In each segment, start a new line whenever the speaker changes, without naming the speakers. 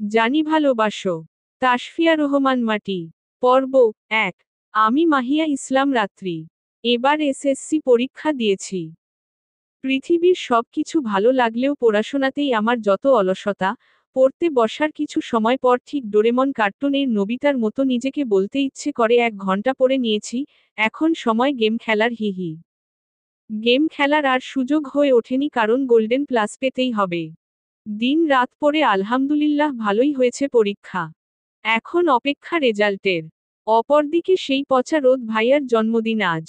জানি ভালোবাসো। তাসফিয়া রহমান মাটি। পর্ব ১। আমি মাহিয়া ইসলাম রাত্রি। এবার এসএসসি পরীক্ষা দিয়েছি। পৃথিবীর সব কিছু ভালো লাগলেও পড়াশোনাতেই আমার যত অলসতা। পড়তে বসার কিছু সময় পর ঠিক ডোরেমন কার্টুনের নোবিতার মতো নিজেকে বলতে ইচ্ছে করে ১ ঘন্টা পড়ে নিয়েছি, এখন সময় গেম খেলার হিহি। গেম খেলার আর সুযোগ হয়ে ওঠেনি কারণ গোল্ডেন প্লাস পেতেই হবে। দিন রাত পড়ে আলহামদুলিল্লাহ ভালোই হয়েছে পরীক্ষা। এখন অপেক্ষা রেজাল্টের। অপরদিকে সেই পচা রোদ ভাইয়ার জন্মদিন আজ।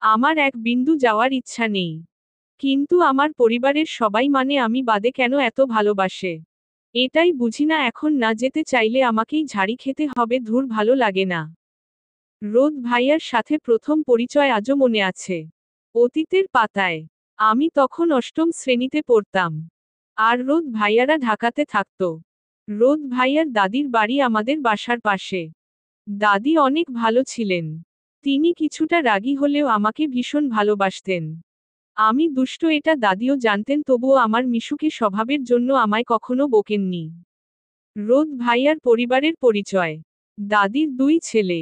আমার এক বিন্দু যাওয়ার ইচ্ছা নেই। কিন্তু আমার পরিবারের সবাই মানে আমি বাদে কেন এত ভালোবাসে। এটাই বুঝি না, এখন না যেতে চাইলে আমাকেই ঝাড়ি খেতে হবে, ধুর ভালো লাগে না। রোদ ভাইয়ার সাথে প্রথম পরিচয় আজও মনে আছে। অতীতের পাতায়। আমি তখন অষ্টম শ্রেণীতে পড়তাম। আর রোদ ভাইয়ারা ঢাকাতে থাকতো। রোদ ভাইয়ার দাদির বাড়ি আমাদের বাসার পাশে। দাদি অনেক ভালো ছিলেন। তিনি কিছুটা রাগী হলেও আমাকে ভীষণ ভালোবাসতেন। আমি দুষ্ট এটা দাদিও জানতেন, তবুও আমার মিশুকে স্বভাবের জন্য আমায় কখনো বকেননি। রোদ ভাইয়ার পরিবারের পরিচয়। দাদির 2 ছেলে।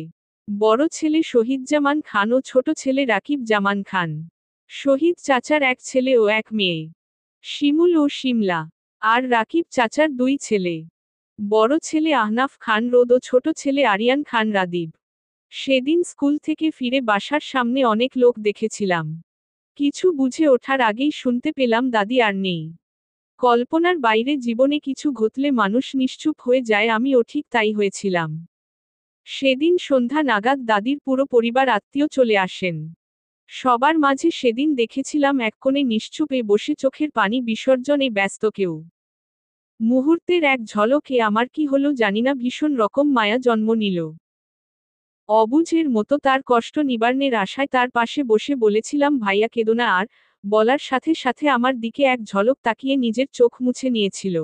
বড় ছেলে শহীদ জামান খান ও ছোট ছেলে রাকিব জামান খান। শহীদ চাচার 1 ছেলে ও 1 মেয়ে। শিমুল ও শিমলা। আর রাকিব চাচার 2 ছেলে। বড় ছেলে আহনাফ খান রোদ ও ছোট ছেলে আরিয়ান খান রাদীব। সেদিন স্কুল থেকে ফিরে বাসার সামনে অনেক লোক দেখেছিলাম। কিছু বুঝে ওঠার আগেই শুনতে পেলাম দাদি আর নেই। কল্পনার বাইরে জীবনে কিছু ঘটলে মানুষ নিশ্চুপ হয়ে যায়, আমিও ঠিক তাই হয়েছিলাম। সেদিন সন্ধ্যা নাগাদ দাদির পুরো পরিবার আত্মীয় চলে আসেন। সবার মাঝে সেদিন দেখেছিলাম এক কোণে নিশ্চুপে বসে চোখের পানি বিসর্জনে ব্যস্ত কেউ। মুহূর্তের এক ঝলকে আমার কি হলো জানিনা, ভীষণ রকম মায়া জন্ম নিল। অবুঝের মতো তার কষ্ট নিবারণের আশায় তার পাশে বসে বলেছিলাম, ভাইয়া কেঁদো না আর। বলার সাথে সাথে আমার দিকে এক ঝলক তাকিয়ে নিজের চোখ মুছে নিয়েছিল।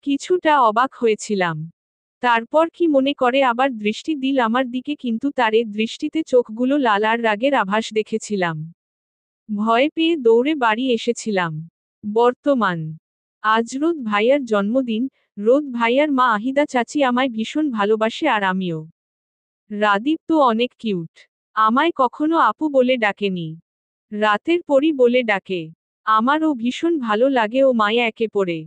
কিছুটা অবাক হয়েছিলাম। তারপর কি মনে করে আবার দৃষ্টি দিল আমার দিকে, কিন্তু তার এ দৃষ্টিতে চোখগুলো লাল আর রাগের আভাস দেখেছিলাম। ভয় পেয়ে দৌড়ে বাড়ি এসেছিলাম। বর্তমান। আজ রোদ ভাইয়ার জন্মদিন। রোদ ভাইয়ার মা আহিদা চাচি আমায় ভীষণ ভালোবাসে আর আমিও। রাদীপ তো অনেক কিউট। আমায় কখনো আপু বলে ডাকেনি। রাতের পরী বলে ডাকে। আমারও ভীষণ ভালো লাগে ও মায়া একে পড়ে।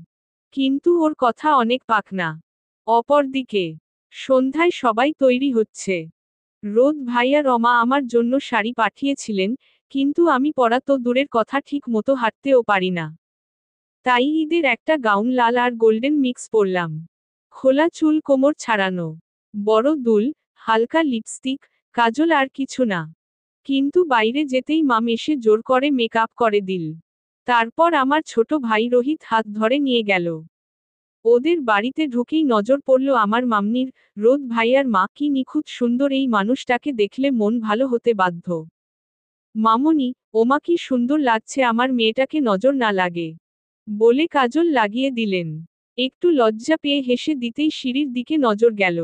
কিন্তু ওর কথা অনেক পাকনা। অপরদিকে। সন্ধ্যায় সবাই তৈরি হচ্ছে। রোদ ভাইয়া রমা আমার জন্য শাড়ি পাঠিয়েছিলেন, কিন্তু আমি পরা তো দূরের কথা, ঠিক মতো হাঁটতেও পারি না। তাই ঈদের একটা গাউন লাল আর গোল্ডেন মিক্স পরলাম। খোলা চুল, কোমর ছাড়ানো। বড় দুল, হালকা লিপস্টিক, কাজল আর কিছু না। কিন্তু বাইরে যেতেই মাম এসে জোর করে মেকআপ করে দিল। তারপর আমার ছোট ভাই রোহিত হাত ধরে নিয়ে গেল। ওদের বাড়িতে ঢুকেই নজর পড়ল আমার মাম্নির। রোদ ভাইয়ার মা, কি নিখুঁত সুন্দর, এই মানুষটাকে দেখলে মন ভালো হতে বাধ্য। মামুনি, ওমা কি সুন্দর লাগছে, আমার মেয়েটাকে নজর না লাগে বলে কাজল লাগিয়ে দিলেন। একটু লজ্জা পেয়ে হেসে দিতেই সিঁড়ির দিকে নজর গেল।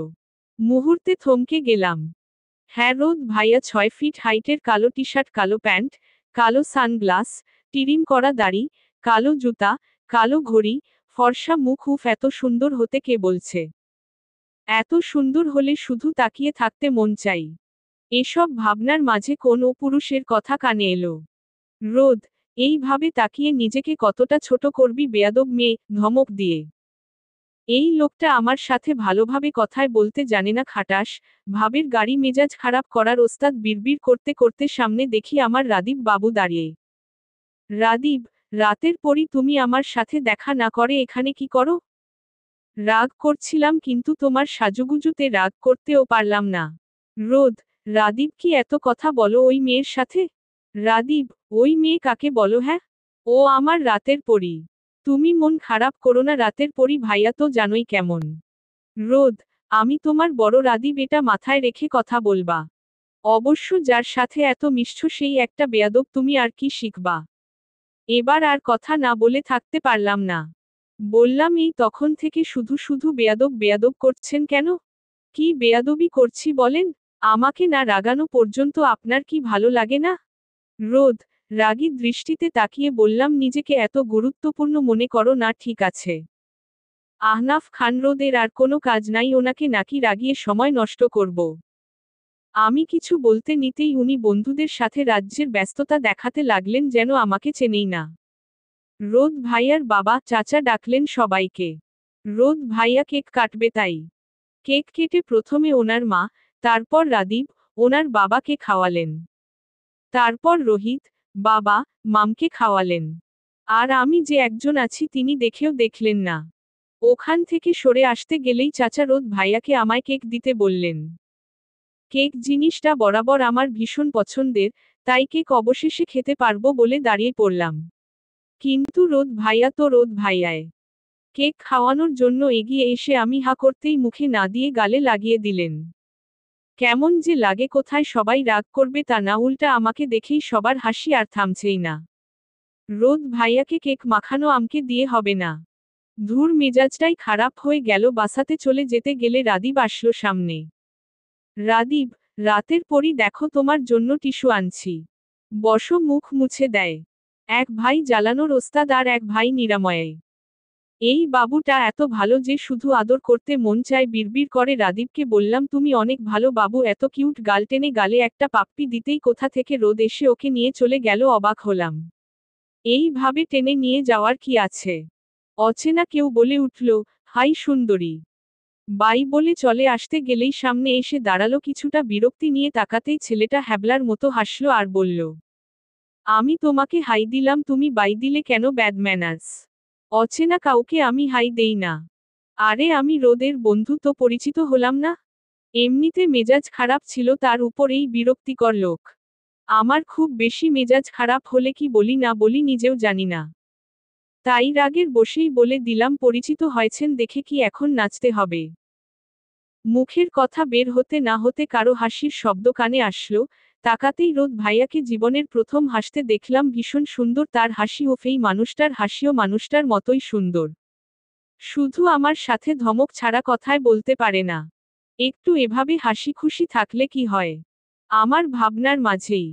মুহূর্তে থমকে গেলাম। হ্যাঁ, রোদ ভাইয়া 6 ফিট হাইটের, কালো টি শার্ট, কালো প্যান্ট, কালো সানগ্লাস, টিরিম করা দাড়ি, কালো জুতা, কালো ঘড়ি, ফর্সা মুখ। উফ, এত সুন্দর হতে কে বলছে? এত সুন্দর হলে শুধু তাকিয়ে থাকতে মন চাই। এসব ভাবনার মাঝে কোন ও পুরুষের কথা কানে এলো। রোদ, এইভাবে তাকিয়ে নিজেকে কতটা ছোট করবি বেয়াদব মেয়ে, ধমক দিয়ে। এই লোকটা আমার সাথে ভালোভাবে কথায় বলতে জানে না, খাটাস ভাবের গাড়ি, মেজাজ খারাপ করার ওস্তাদ। বিড়বিড় করতে করতে সামনে দেখি আমার রাদীপ বাবু দাঁড়িয়ে। রাদীপ, রাতের পরই তুমি আমার সাথে দেখা না করে এখানে কি করো? রাগ করছিলাম, কিন্তু তোমার সাজুগুজুতে রাগ করতেও পারলাম না। রোদ, রাদীপ কি এত কথা বলো ওই মেয়ের সাথে? রাদীপ, ওই মেয়ে কাকে বলো? হ্যাঁ, ও আমার রাতের পরী। তুমি মন খারাপ করো না, রাতের পরী ভাইয়া তো জানোই কেমন। রোদ, আমি তোমার বড় রাদীপ, এটা মাথায় রেখে কথা বলবা। অবশ্য যার সাথে এত মিশছো সেই একটা বেয়াদব, তুমি আর কি শিখবা? এবার আর কথা না বলে থাকতে পারলাম না। বললাম, এই তখন থেকে শুধু শুধু বেয়াদব বেয়াদব করছেন কেন? কি বেয়াদবি করছি বলেন? আমাকে না রাগানো পর্যন্ত আপনার কি ভালো লাগে না? রোদ, রাগী দৃষ্টিতে তাকিয়ে বললাম, নিজেকে এত গুরুত্বপূর্ণ মনে করো না, ঠিক আছে? আহনাফ খান রোদের আর কোনো কাজ নাই ওনাকে নাকি রাগিয়ে সময় নষ্ট করব। আমি কিছু বলতে নিতেই উনি বন্ধুদের সাথে রাজ্যের ব্যস্ততা দেখাতে লাগলেন যেন আমাকে চেনেই না। রোদ ভাইয়ার বাবা চাচা ডাকলেন সবাইকে। রোদ ভাইয়া কেক কাটবে তাই কেক কেটে প্রথমে ওনার মা, তারপর রাদীপ, ওনার বাবাকে খাওয়ালেন। তারপর রোহিত, বাবা, মামকে খাওয়ালেন। আর আমি যে একজন আছি তিনি দেখেও দেখলেন না। ওখান থেকে সরে আসতে গেলেই চাচা রোদ ভাইয়াকে আমায় কেক দিতে বললেন। কেক জিনিসটা বরাবর আমার ভীষণ পছন্দের, তাই কেক অবশেষে খেতে পারবো বলে দাঁড়িয়ে পড়লাম। কিন্তু রোদ ভাইয়া তো রোদ ভাইয়ায় কেক খাওয়ানোর জন্য এগিয়ে এসে আমি হা করতেই মুখে না দিয়ে গালে লাগিয়ে দিলেন। কেমন যে লাগে, কোথায় সবাই রাগ করবে তা না, উল্টা আমাকে দেখেই সবার হাসি আর থামছেই না। রোদ ভাইয়াকে কেক মাখানো আমকে দিয়ে হবে না। ধুর, মেজাজটাই খারাপ হয়ে গেল। বাসাতে চলে যেতে গেলে রাদীপ আসলো সামনে। রাদীপ, রাতের পরই দেখো তোমার জন্য টিস্যু আনছি। বসো। মুখ মুছে দেয়। এক ভাই জ্বালানোর ওস্তাদ আর এক ভাই নিরাময়ে। এই বাবুটা এত ভালো যে শুধু আদর করতে মন চায়। বিড়বিড় করে রাদীপকে বললাম, তুমি অনেক ভালো বাবু। এত কিউট গাল টেনে গালে একটা পাপ্পি দিতেই কোথা থেকে রোদ এসে ওকে নিয়ে চলে গেল। অবাক হলাম। এইভাবে টেনে নিয়ে যাওয়ার কি আছে? অচেনা কেউ বলে উঠল, হাই সুন্দরী। বাই বলে চলে আসতে গেলেই সামনে এসে দাঁড়ালো। কিছুটা বিরক্তি নিয়ে তাকাতেই ছেলেটা হ্যাবলার মতো হাসলো আর বলল, আমি তোমাকে হাই দিলাম, তুমি বাই দিলে কেন? Bad manners. অচেনা কাউকে আমি হাই দেই না। আরে আমি রোদের বন্ধু, তো পরিচিত হলাম না। এমনিতে মেজাজ খারাপ ছিল, তার উপর এই বিরক্তিকর লোক। আমার খুব বেশি মেজাজ খারাপ হলে কি বলি না বলি নিজেও জানি না। তাই রাগের বশেই বলে দিলাম, পরিচিত হয়েছেন দেখে কি এখন নাচতে হবে? মুখের কথা বের হতে না হতে কারো হাসির শব্দ কানে আসলো। তাকাতেই রোদ ভাইয়াকে জীবনের প্রথম হাসতে দেখলাম। ভীষণ সুন্দর তার হাসি, ও এই মানুষটার হাসিও মানুষটার মতোই সুন্দর। শুধু আমার সাথে ধমক ছাড়া কথায় বলতে পারে না। একটু এভাবে হাসি খুশি থাকলে কি হয়? আমার ভাবনার মাঝেই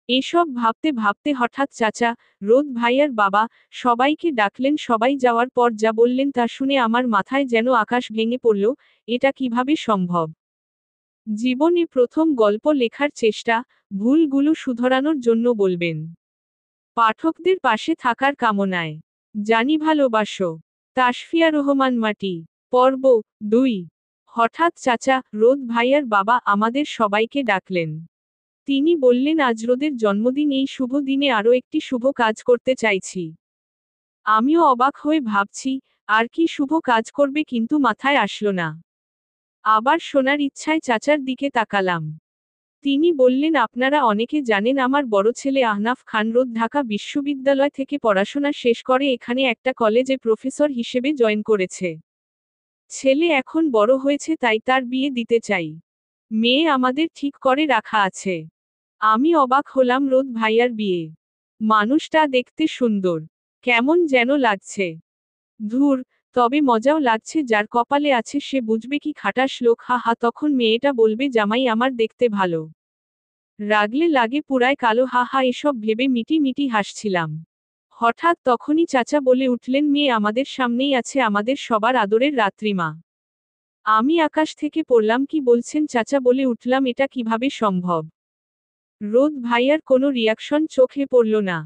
এসব ভাবতে ভাবতে হঠাৎ চাচা, রোদ ভাইয়ার বাবা, সবাইকে ডাকলেন। সবাই যাওয়ার পর যা বললেন তা শুনে আমার মাথায় যেন আকাশ ভেঙে পড়ল। এটা কিভাবে সম্ভব? জীবনে প্রথম গল্প লেখার চেষ্টা, ভুলগুলো শুধরানোর জন্য বলবেন। পাঠকদের পাশে থাকার কামনায়। জানি ভালোবাসো। তাসফিয়া রহমান মাটি। পর্ব 2। হঠাৎ চাচা, রোদ ভাইয়ার বাবা আমাদের সবাইকে ডাকলেন। তিনি বললেন, আজ রোদের জন্মদিন। এই শুভ দিনে আরও একটি শুভ কাজ করতে চাইছি। আমিও অবাক হয়ে ভাবছি, আর কি শুভ কাজ করবে, কিন্তু মাথায় আসলো না। আবার শোনার ইচ্ছায় চাচার দিকে তাকালাম। তিনি বললেন, আপনারা অনেকে জানেন আমার বড় ছেলে আহনাফ খান রোদ ঢাকা বিশ্ববিদ্যালয় থেকে পড়াশোনা শেষ করে এখানে একটা কলেজে প্রফেসর হিসেবে জয়েন করেছে। ছেলে এখন বড় হয়েছে, তাই তার বিয়ে দিতে চাই। মেয়ে আমাদের ঠিক করে রাখা আছে। আমি অবাক হলাম। রোদ ভাইয়ার বিয়ে? মানুষটা দেখতে সুন্দর। কেমন যেন লাগছে। ধুর, তবে মজাও লাগছে। যার কপালে আছে সে বুঝবে কি খাটাস লোক। হা হা, তখন মেয়েটা বলবে, জামাই আমার দেখতে ভালো। রাগলে লাগে পুরায় কালো। হা হা, এসব ভেবে মিটি মিটি হাসছিলাম। হঠাৎ তখনই চাচা বলে উঠলেন, মেয়ে আমাদের সামনেই আছে, আমাদের সবার আদরের রাত্রিমা। আমি আকাশ থেকে পড়লাম। কি বলছেন চাচা? বলে উঠলাম, এটা কিভাবে সম্ভব? রোদ ভাইয়ার কোনো রিয়াকশন চোখে পড়ল না।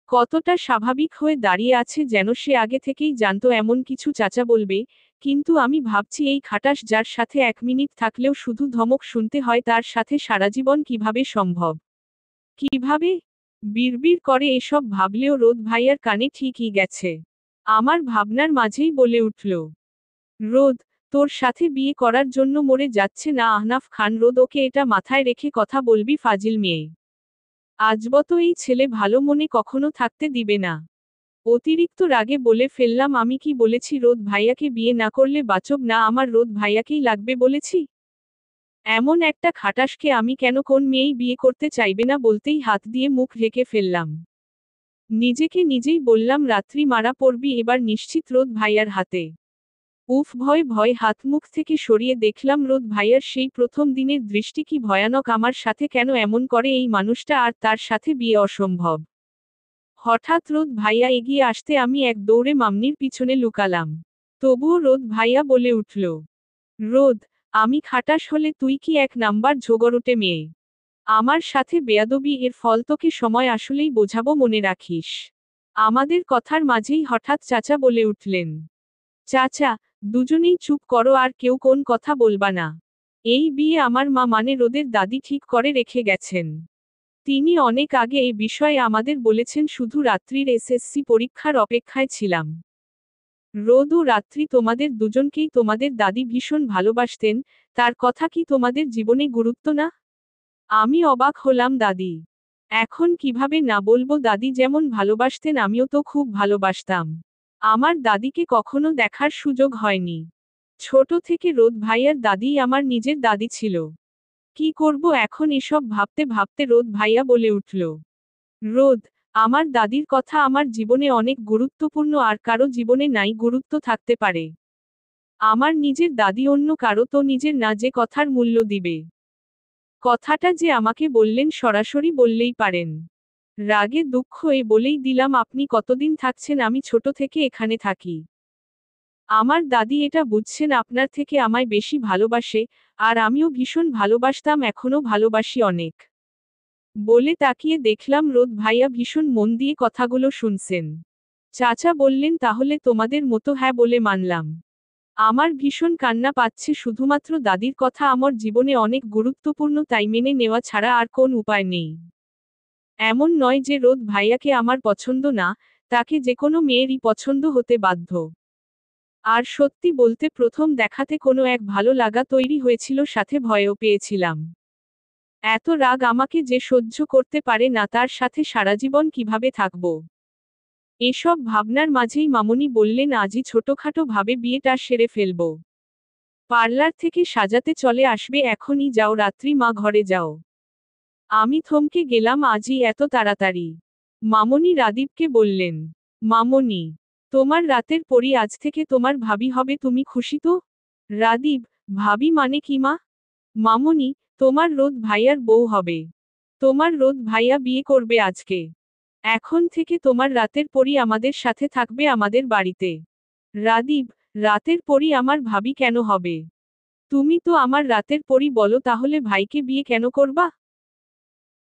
কতটা স্বাভাবিক হয়ে দাঁড়িয়ে আছে, যেন সে আগে থেকেই জানতো এমন কিছু চাচা বলবে। কিন্তু আমি ভাবছি, এই খাটাস যার সাথে 1 মিনিট থাকলেও শুধু ধমক শুনতে হয়, তার সাথে সারাজীবন কিভাবে সম্ভব? কিভাবে? বিড়বিড় করে এসব ভাবলেও রোদ ভাইয়ার কানে ঠিকই গেছে। আমার ভাবনার মাঝেই বলে উঠল, রোদ, তোর সাথে বিয়ে করার জন্য মরে যাচ্ছে না আহনাফ খান রোদ। ওকে এটা মাথায় রেখে কথা বলবি, ফাজিল মেয়ে। আজবত এই ছেলে ভালো মনে কখনো থাকতে দিবে না। অতিরিক্ত রাগে বলে ফেললাম, আমি কি বলেছি রোদ ভাইয়াকে বিয়ে না করলে বাঁচব না? আমার রোদ ভাইয়াকেই লাগবে বলেছি। এমন একটা খাটাসকে আমি কেন? কোন মেয়েই বিয়ে করতে চাইবে না? বলতেই হাত দিয়ে মুখ ঢেকে ফেললাম। নিজেকে নিজেই বললাম, রাত্রি মারা পড়বি এবার নিশ্চিত রোদ ভাইয়ার হাতে। উফ, ভয় ভয় হাত মুখ থেকে সরিয়ে দেখলাম রোদ ভাইয়ার সেই প্রথম দিনের দৃষ্টি কি ভয়ানক। আমার সাথে কেন এমন করে এই মানুষটা? আর তার সাথে বিয়ে অসম্ভব। হঠাৎ রোদ ভাইয়া এগিয়ে আসতে আমি এক দৌড়ে মামনির পিছনে লুকালাম। তবুও রোদ ভাইয়া বলে উঠল, রোদ, আমি খাটাস হলে তুই কি 1 নাম্বার ঝগড়টে মেয়ে? আমার সাথে বেয়াদবি, এর ফল তোকে সময় আসলেই বোঝাবো, মনে রাখিস। আমাদের কথার মাঝেই হঠাৎ চাচা বলে উঠলেন, চাচা, দুজনেই চুপ করো, আর কেউ কোন কথা বলবা না। এই বিয়ে আমার মা মানে রোদের দাদি ঠিক করে রেখে গেছেন। তিনি অনেক আগে এই বিষয়ে আমাদের বলেছেন, শুধু রাত্রির এসএসসি পরীক্ষার অপেক্ষায় ছিলাম। রোদ ও রাত্রি, তোমাদের দুজনকেই তোমাদের দাদি ভীষণ ভালোবাসতেন, তার কথা কি তোমাদের জীবনে গুরুত্ব না? আমি অবাক হলাম, দাদি? এখন কিভাবে না বলবো, দাদি যেমন ভালোবাসতেন আমিও তো খুব ভালোবাসতাম। আমার দাদিকে কখনো দেখার সুযোগ হয়নি। ছোট থেকে রোদ ভাইয়ার দাদিই আমার নিজের দাদি ছিল। কি করব এখন? এসব ভাবতে ভাবতে রোদ ভাইয়া বলে উঠল, রোদ, আমার দাদির কথা আমার জীবনে অনেক গুরুত্বপূর্ণ, আর কারো জীবনে নাই গুরুত্ব থাকতে পারে। আমার নিজের দাদি অন্য কারো তো নিজের না, যে কথার মূল্য দিবে। কথাটা যে আমাকে বললেন, সরাসরি বললেই পারেন। রাগে দুঃখ এ বলেই দিলাম, আপনি কতদিন থাকছেন? আমি ছোট থেকে এখানে থাকি। আমার দাদি এটা বুঝছেন, আপনার থেকে আমায় বেশি ভালোবাসে, আর আমিও ভীষণ ভালোবাসতাম, এখনো ভালোবাসি অনেক। বলে তাকিয়ে দেখলাম রোদ ভাইয়া ভীষণ মন দিয়ে কথাগুলো শুনছেন। চাচা বললেন, তাহলে তোমাদের মতো হ্যাঁ বলে মানলাম। আমার ভীষণ কান্না পাচ্ছে, শুধুমাত্র দাদির কথা আমার জীবনে অনেক গুরুত্বপূর্ণ, তাই মেনে নেওয়া ছাড়া আর কোন উপায় নেই। এমন নয় যে রোদ ভাইয়াকে আমার পছন্দ না, তাকে যে কোনো মেয়েরই পছন্দ হতে বাধ্য। আর সত্যি বলতে, প্রথম দেখাতে কোনো এক ভালো লাগা তৈরি হয়েছিল, সাথে ভয়ও পেয়েছিলাম। এত রাগ আমাকে যে সহ্য করতে পারে না, তার সাথে সারাজীবন কিভাবে থাকব? এসব ভাবনার মাঝেই মামুনি বললেন, আজই ছোটখাটো ভাবে বিয়েটা সেরে ফেলব। পার্লার থেকে সাজাতে চলে আসবে, এখনই যাও রাত্রি, মা ঘরে যাও। আমি থমকে গেলাম, আজই এত তাড়াতাড়ি? মামুনি রাদীপকে বললেন, মামুনি, তোমার রাতের পরী আজ থেকে তোমার ভাবি হবে, তুমি খুশি তো? রাদীপ, ভাবি মানে কি মা? মামুনি, তোমার রোদ ভাইয়ার বউ হবে। তোমার রোদ ভাইয়া বিয়ে করবে আজকে। এখন থেকে তোমার রাতের পরী আমাদের সাথে থাকবে, আমাদের বাড়িতে। রাদীপ, রাতের পরী আমার ভাবি কেন হবে? তুমি তো আমার রাতের পরী, বলো তাহলে ভাইকে বিয়ে কেন করবা?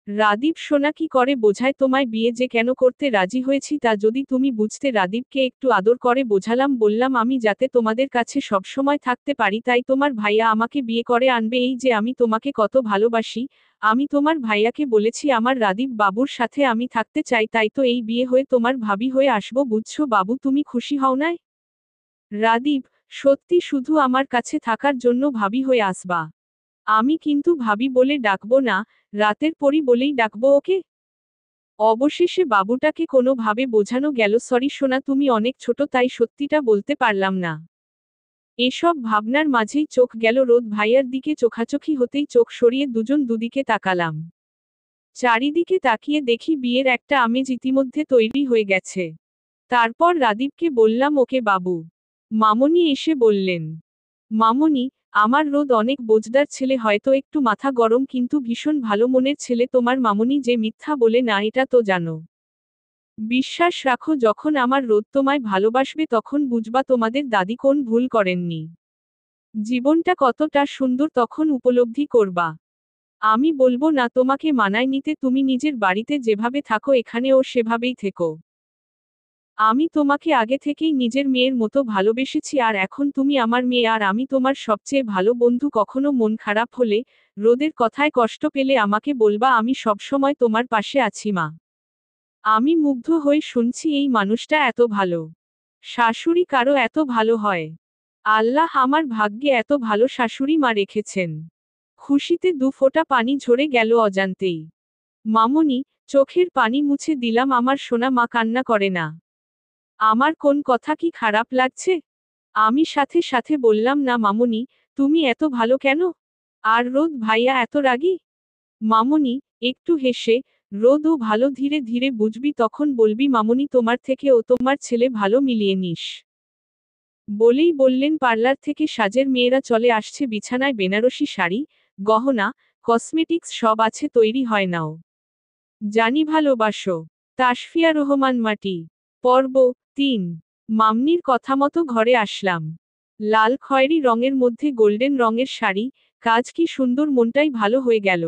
রাদীপ সোনা, কি করে বোঝায় তোমায়, বিয়ে যে কেন করতে রাজি হয়েছি তা যদি তুমি বুঝতে। রাদীপকে একটু আদর করে বোঝালাম, বললাম, আমি যাতে তোমাদের কাছে সবসময় থাকতে পারি, তাই তোমার ভাইয়া আমাকে বিয়ে করে আনবে। এই যে আমি তোমাকে কত ভালোবাসি, আমি তোমার ভাইয়াকে বলেছি আমার রাদীপ বাবুর সাথে আমি থাকতে চাই, তাই তো এই বিয়ে হয়ে তোমার ভাবি হয়ে আসবো, বুঝছো বাবু? তুমি খুশি হও না? রাদীপ, সত্যি শুধু আমার কাছে থাকার জন্য ভাবি হয়ে আসবা? আমি কিন্তু ভাবি বলে ডাকবো না, রাতের পরী বলেই ডাকবো ওকে। অবশেষে বাবুটাকে কোনোভাবে বোঝানো গেল, সরি সোনা, তুমি অনেক ছোট, তাই সত্যিটা বলতে পারলাম না। এসব ভাবনার মাঝেই চোখ গেল রোদ ভাইয়ার দিকে, চোখাচোখি হতেই চোখ সরিয়ে দুজন দুদিকে তাকালাম। চারিদিকে তাকিয়ে দেখি বিয়ের একটা আমেজ ইতিমধ্যে তৈরি হয়ে গেছে। তারপর রাদীপকে বললাম, ওকে বাবু। মামুনি এসে বললেন, মামুনি, আমার রোদ অনেক বোঝদার ছেলে, হয়তো একটু মাথা গরম, কিন্তু ভীষণ ভালো মনের ছেলে তোমার। মামুনি যে মিথ্যা বলে না, এটা তো জানো। বিশ্বাস রাখো, যখন আমার রোদ তোমায় ভালোবাসবে তখন বুঝবা তোমাদের দাদি কোন ভুল করেননি। জীবনটা কতটা সুন্দর তখন উপলব্ধি করবা। আমি বলবো না তোমাকে মানায় নিতে, তুমি নিজের বাড়িতে যেভাবে থাকো এখানেও সেভাবেই থেকো। আমি তোমাকে আগে থেকেই নিজের মেয়ের মতো ভালোবেসেছি, আর এখন তুমি আমার মেয়ে, আর আমি তোমার সবচেয়ে ভালো বন্ধু। কখনো মন খারাপ হলে, রোদের কথায় কষ্ট পেলে আমাকে বলবা, আমি সবসময় তোমার পাশে আছি মা। আমি মুগ্ধ হয়ে শুনছি, এই মানুষটা এত ভালো। শাশুড়ি কারো এত ভালো হয়? আল্লাহ আমার ভাগ্যে এত ভালো শাশুড়ি মা রেখেছেন। খুশিতে দুফোঁটা পানি ঝরে গেল অজান্তেই। মামুনি, চোখের পানি মুছে দিলাম, আমার সোনা মা কান্না করে না। আমার কোন কথা কি খারাপ লাগছে? আমি সাথে সাথে বললাম, না মামুনি, তুমি এত ভালো কেন? আর রোদ ভাইয়া এত রাগী? মামুনি, একটু হেসে, রোদ ও ভালো, ধীরে ধীরে বুঝবি, তখন বলবি মামুনি, তোমার থেকে ও তোমার ছেলে ভালো, মিলিয়ে নিস। বলেই বললেন, পার্লার থেকে সাজের মেয়েরা চলে আসছে, বিছানায় বেনারসি শাড়ি, গহনা, কসমেটিক্স সব আছে, তৈরি হয় নাও। জানি ভালোবাসো। তাসফিয়া রহমান মাটি। পর্ব 3। মামনির কথা মতো ঘরে আসলাম। লাল খয়েরি রঙের মধ্যে গোল্ডেন রঙের শাড়ি, কাজ কি সুন্দর, মনটাই ভালো হয়ে গেল।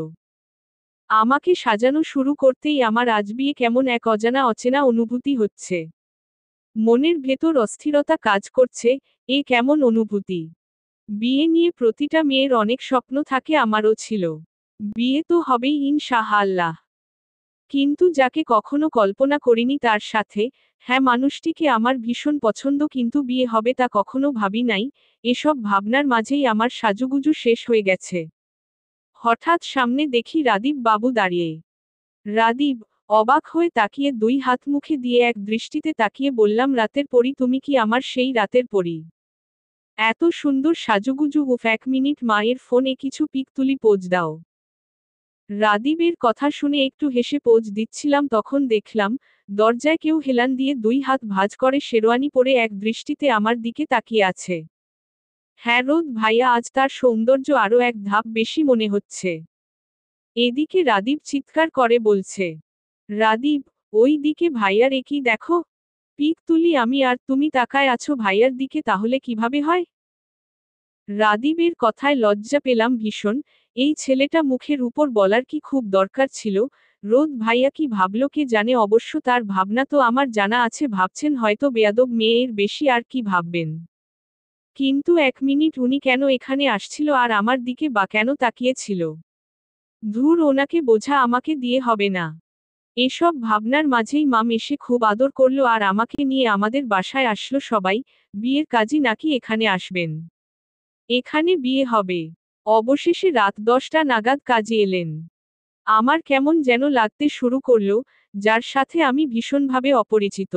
আমাকে সাজানো শুরু করতেই আমার আজ বিয়ে কেমন এক অজানা অচেনা অনুভূতি হচ্ছে। মনের ভেতর অস্থিরতা কাজ করছে, এ কেমন অনুভূতি। বিয়ে নিয়ে প্রতিটা মেয়ের অনেক স্বপ্ন থাকে, আমারও ছিল। বিয়ে তো হবেই ইনশাআল্লাহ। কিন্তু যাকে কখনো কল্পনা করিনি তার সাথে, হ্যাঁ মানুষটিকে আমার ভীষণ পছন্দ, কিন্তু বিয়ে হবে তা কখনো ভাবি নাই। এসব ভাবনার মাঝেই আমার সাজুগুজু শেষ হয়ে গেছে। হঠাৎ সামনে দেখি রাদীপ বাবু দাঁড়িয়ে। রাদীপ, অবাক হয়ে তাকিয়ে দুই হাত মুখে দিয়ে এক দৃষ্টিতে তাকিয়ে বললাম, রাতের পরী, তুমি কি আমার সেই রাতের পরী? এত সুন্দর সাজুগুজু, উফ, 1 মিনিট মায়ের ফোনে কিছু পিক তুলি, পোজ দাও। রাদীপের কথা শুনে একটু হেসে পোজ দিচ্ছিলাম, তখন দেখলাম দরজায় কেউ হেলান দিয়ে 2 হাত ভাঁজ করে শেরওয়ানি পরে এক দৃষ্টিতে আমার দিকে তাকিয়ে আছে। হ্যাঁ রোদ ভাইয়া, আজ তার সৌন্দর্য আরও এক ধাপ বেশি মনে হচ্ছে। এদিকে রাদীপ চিৎকার করে বলছে, রাদীপ, ওই দিকে ভাইয়ার, একই দেখো। পিক তুলি আমি আর তুমি তাকায় আছো ভাইয়ার দিকে, তাহলে কিভাবে হয়? রাদীপের কথায় লজ্জা পেলাম ভীষণ। এই ছেলেটা মুখের উপর বলার কি খুব দরকার ছিল? রোদ ভাইয়া কি ভাবলো কে জানে, অবশ্য তার ভাবনা তো আমার জানা আছে, ভাবছেন হয়তো বেয়াদব মেয়ে, এর বেশি আর কি ভাববেন। কিন্তু 1 মিনিট উনি কেন এখানে আসছিল আর আমার দিকে বা কেন তাকিয়েছিল? ধুর, ওনাকে বোঝা আমাকে দিয়ে হবে না। এসব ভাবনার মাঝেই মাম এসে খুব আদর করলো আর আমাকে নিয়ে আমাদের বাসায় আসলো সবাই। বিয়ের কাজী নাকি এখানে আসবেন, এখানে বিয়ে হবে। অবশেষে রাত 10টা নাগাদ কাজী এলেন। আমার কেমন যেন লাগতে শুরু করলো, যার সাথে আমি ভীষণভাবে অপরিচিত।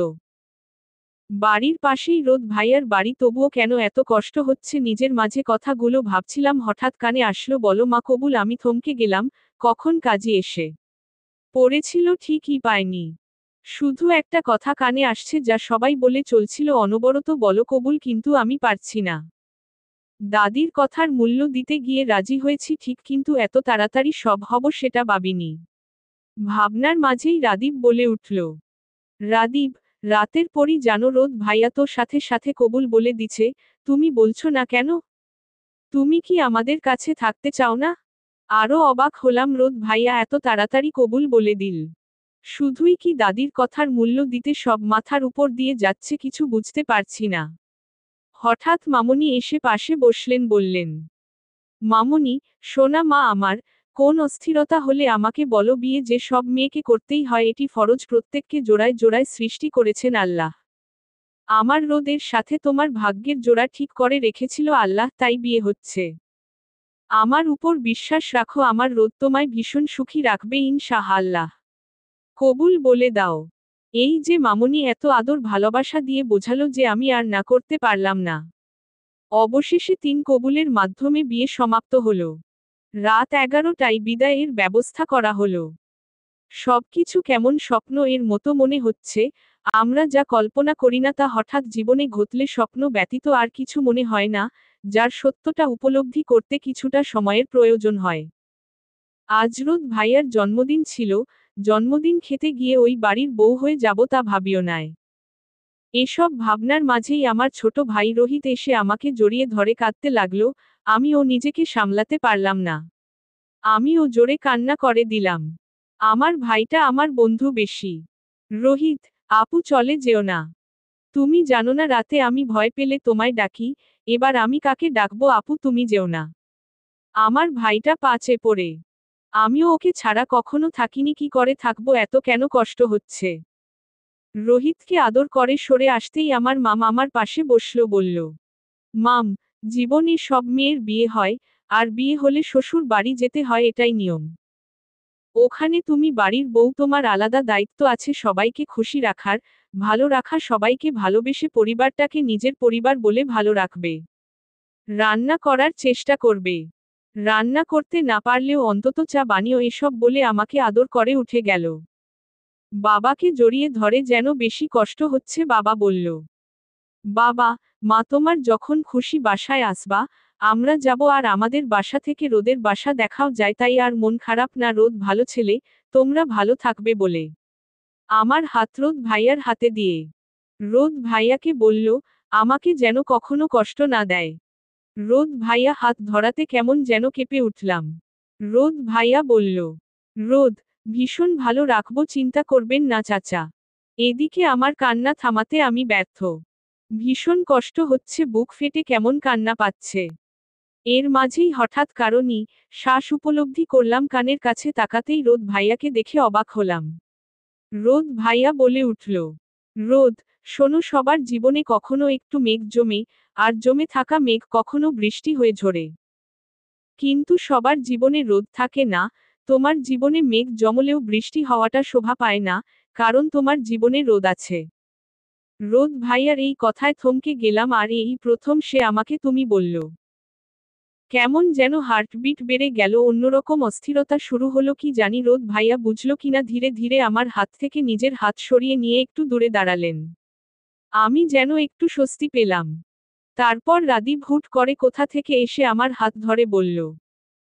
বাড়ির পাশেই রোদ ভাইয়ার বাড়ি, তবুও কেন এত কষ্ট হচ্ছে নিজের মাঝে কথাগুলো ভাবছিলাম, হঠাৎ কানে আসলো, বলো মা কবুল। আমি থমকে গেলাম, কখন কাজী এসে পড়েছিল ঠিকই পায়নি। শুধু একটা কথা কানে আসছে, যা সবাই বলে চলছিল অনবরত, বলো কবুল, কিন্তু আমি পারছি না। দাদির কথার মূল্য দিতে গিয়ে রাজি হয়েছি ঠিক, কিন্তু এত তাড়াতাড়ি সব হব সেটা ভাবিনি। ভাবনার মাঝেই রাদীপ বলে উঠল, রাদীপ, রাতের পরই জানো, রোদ ভাইয়া তো সাথে সাথে কবুল বলে দিছে। তুমি বলছো না কেন? তুমি কি আমাদের কাছে থাকতে চাও না? আরও অবাক হলাম, রোদ ভাইয়া এত তাড়াতাড়ি কবুল বলে দিল। শুধুই কি দাদির কথার মূল্য দিতে সব মাথার উপর দিয়ে যাচ্ছে, কিছু বুঝতে পারছি না। হঠাৎ মামনি এসে পাশে বসলেন, বললেন, মামনি, সোনা মা আমার, কোন অস্থিরতা হলে আমাকে বলো, বিয়ে যে সব মেয়েকে করতেই হয়, এটি ফরজ, প্রত্যেককে জোড়ায় জোড়ায় সৃষ্টি করেছেন আল্লাহ। আমার রোদের সাথে তোমার ভাগ্যের জোড়া ঠিক করে রেখেছিল আল্লাহ, তাই বিয়ে হচ্ছে। আমার উপর বিশ্বাস রাখো, আমার রোদ তোমায় ভীষণ সুখী রাখবে ইনশাআল্লাহ। কবুল বলে দাও। এই যে মামনি এত আদর ভালোবাসা দিয়ে বোঝালো যে আমি আর না করতে পারলাম না। অবশেষে 3 কবুলের মাধ্যমে বিয়ে সমাপ্ত হলো। রাত 11টায় বিদায়ের ব্যবস্থা করা হলো। সবকিছু কেমন স্বপ্ন এর মতো মনে হচ্ছে। আমরা যা কল্পনা করি না তা হঠাৎ জীবনে ঘটলে স্বপ্ন ব্যতীত আর কিছু মনে হয় না, যার সত্যটা উপলব্ধি করতে কিছুটা সময়ের প্রয়োজন হয়। আজ রোদ ভাইয়ার জন্মদিন ছিল, জন্মদিন খেতে গিয়ে ওই বাড়ির বউ হয়ে যাব তা ভাবিও নাই। এসব ভাবনার মাঝেই আমার ছোট ভাই রোহিত এসে আমাকে জড়িয়ে ধরে কাঁদতে লাগলো। আমিও নিজেকে সামলাতে পারলাম না। আমিও জোরে কান্না করে দিলাম। আমার ভাইটা আমার বন্ধু বেশি। রোহিত, আপু চলে যেও না। তুমি জানো না রাতে আমি ভয় পেলে তোমায় ডাকি, এবার আমি কাকে ডাকবো আপু, তুমি যেও না। আমার ভাইটা পা চেয়ে পড়ে। আমিও ওকে ছাড়া কখনো থাকিনি, কি করে থাকবো, এত কেন কষ্ট হচ্ছে। রোহিতকে আদর করে সরে আসতেই আমার মাম আমার পাশে বসলো, বলল, মাম, জীবনে সব মেয়ের বিয়ে হয়, আর বিয়ে হলে শ্বশুর বাড়ি যেতে হয়, এটাই নিয়ম। ওখানে তুমি বাড়ির বউ, তোমার আলাদা দায়িত্ব আছে সবাইকে খুশি রাখার, ভালো রাখা, সবাইকে ভালোবেসে পরিবারটাকে নিজের পরিবার বলে ভালো রাখবে। রান্না করার চেষ্টা করবে। রান্না করতে না পারলেও অন্তত চা বানিও, এসব বলে আমাকে আদর করে উঠে গেল। বাবাকে জড়িয়ে ধরে যেন বেশি কষ্ট হচ্ছে, বাবা বলল, বাবা, মা তোমার যখন খুশি বাসায় আসবা, আমরা যাব, আর আমাদের বাসা থেকে রোদের বাসা দেখাও যায়, তাই আর মন খারাপ না, রোদ ভালো ছেলে, তোমরা ভালো থাকবে বলে। আমার হাত রোদ ভাইয়ার হাতে দিয়ে রোদ ভাইয়াকে বলল, আমাকে যেন কখনো কষ্ট না দেয়। রোদ ভাইয়া হাত ধরাতে কেমন যেন কেঁপে উঠলাম। রোদ ভাইয়া বলল, রোদ, ভীষণ ভালো রাখবো, চিন্তা করবেন না চাচা। এদিকে আমার কান্না থামাতে আমি ব্যর্থ। ভীষণ কষ্ট হচ্ছে, বুক ফেটে কেমন কান্না পাচ্ছে। এর মাঝেই হঠাৎ কারণই শ্বাস উপলব্ধি করলাম, কানের কাছে তাকাতেই রোদ ভাইয়াকে দেখে অবাক হলাম। রোদ ভাইয়া বলে উঠল, রোদ, শোনো, সবার জীবনে কখনো একটু মেঘ জমে, আর জমে থাকা মেঘ কখনো বৃষ্টি হয়ে ঝরে। কিন্তু সবার জীবনে রোদ থাকে না। তোমার জীবনে মেঘ জমলেও বৃষ্টি হওয়াটা শোভা পায় না, কারণ তোমার জীবনে রোদ আছে। রোদ ভাইয়ার এই কথায় থমকে গেলাম, আর এই প্রথম সে আমাকে তুমি বলল। কেমন যেন হার্টবিট বেড়ে গেল, অন্যরকম অস্থিরতা শুরু হলো, কি জানি রোদ ভাইয়া বুঝল কিনা। ধীরে ধীরে আমার হাত থেকে নিজের হাত সরিয়ে নিয়ে একটু দূরে দাঁড়ালেন। আমি যেন একটু স্বস্তি পেলাম। তারপর রাদীপ হুট করে কোথা থেকে এসে আমার হাত ধরে বলল,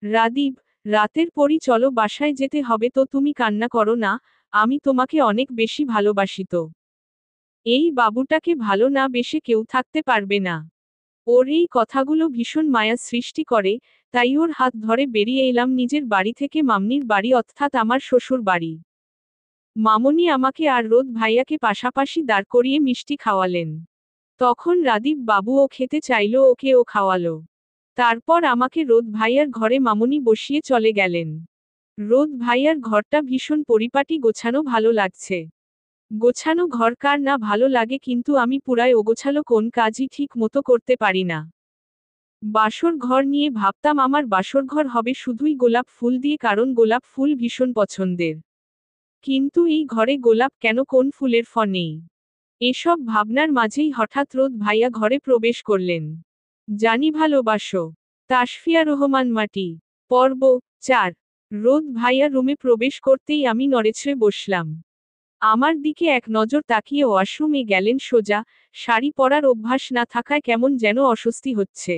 রাদীপ, রাতের পরই চলো, বাসায় যেতে হবে। তো তুমি কান্না করো না, আমি তোমাকে অনেক বেশি ভালোবাসি। তো এই বাবুটাকে ভালো না বেশে কেউ থাকতে পারবে না। ওর এই কথাগুলো ভীষণ মায়া সৃষ্টি করে, তাই ওর হাত ধরে বেরিয়ে এলাম নিজের বাড়ি থেকে, মামনির বাড়ি, অর্থাৎ আমার শ্বশুর বাড়ি। মামনি আমাকে আর রোদ ভাইয়াকে পাশাপাশি দাঁড় করিয়ে মিষ্টি খাওয়ালেন। তখন রাদীপ বাবুও খেতে চাইল, ওকেও খাওয়ালো। তারপর আমাকে রোদ ভাইয়ার ঘরে মামনি বসিয়ে চলে গেলেন। রোদ ভাইয়ার ঘরটা ভীষণ পরিপাটি গোছানো, ভালো লাগছে। গোছানো ঘর কার না ভালো লাগে, কিন্তু আমি পুরাই অগোছালো, কোন কাজই ঠিক মতো করতে পারি না। বাসর ঘর নিয়ে ভাবতাম আমার বাসর ঘর হবে শুধুই গোলাপ ফুল দিয়ে, কারণ গোলাপ ফুল ভীষণ পছন্দের। কিন্তু এই ঘরে গোলাপ কেন, কোন ফুলের ফ নেই? এসব ভাবনার মাঝেই হঠাৎ রোদ ভাইয়া ঘরে প্রবেশ করলেন। জানি ভালোবাসো। তাসফিয়া রহমান মাটি। পর্ব ৪। রোদ ভাইয়া রুমে প্রবেশ করতেই আমি নড়েচড়ে বসলাম। আমার দিকে এক নজর তাকিয়ে ওয়াশরুমে গেলেন সোজা। শাড়ি পরার অভ্যাস না থাকায় কেমন যেন অস্বস্তি হচ্ছে।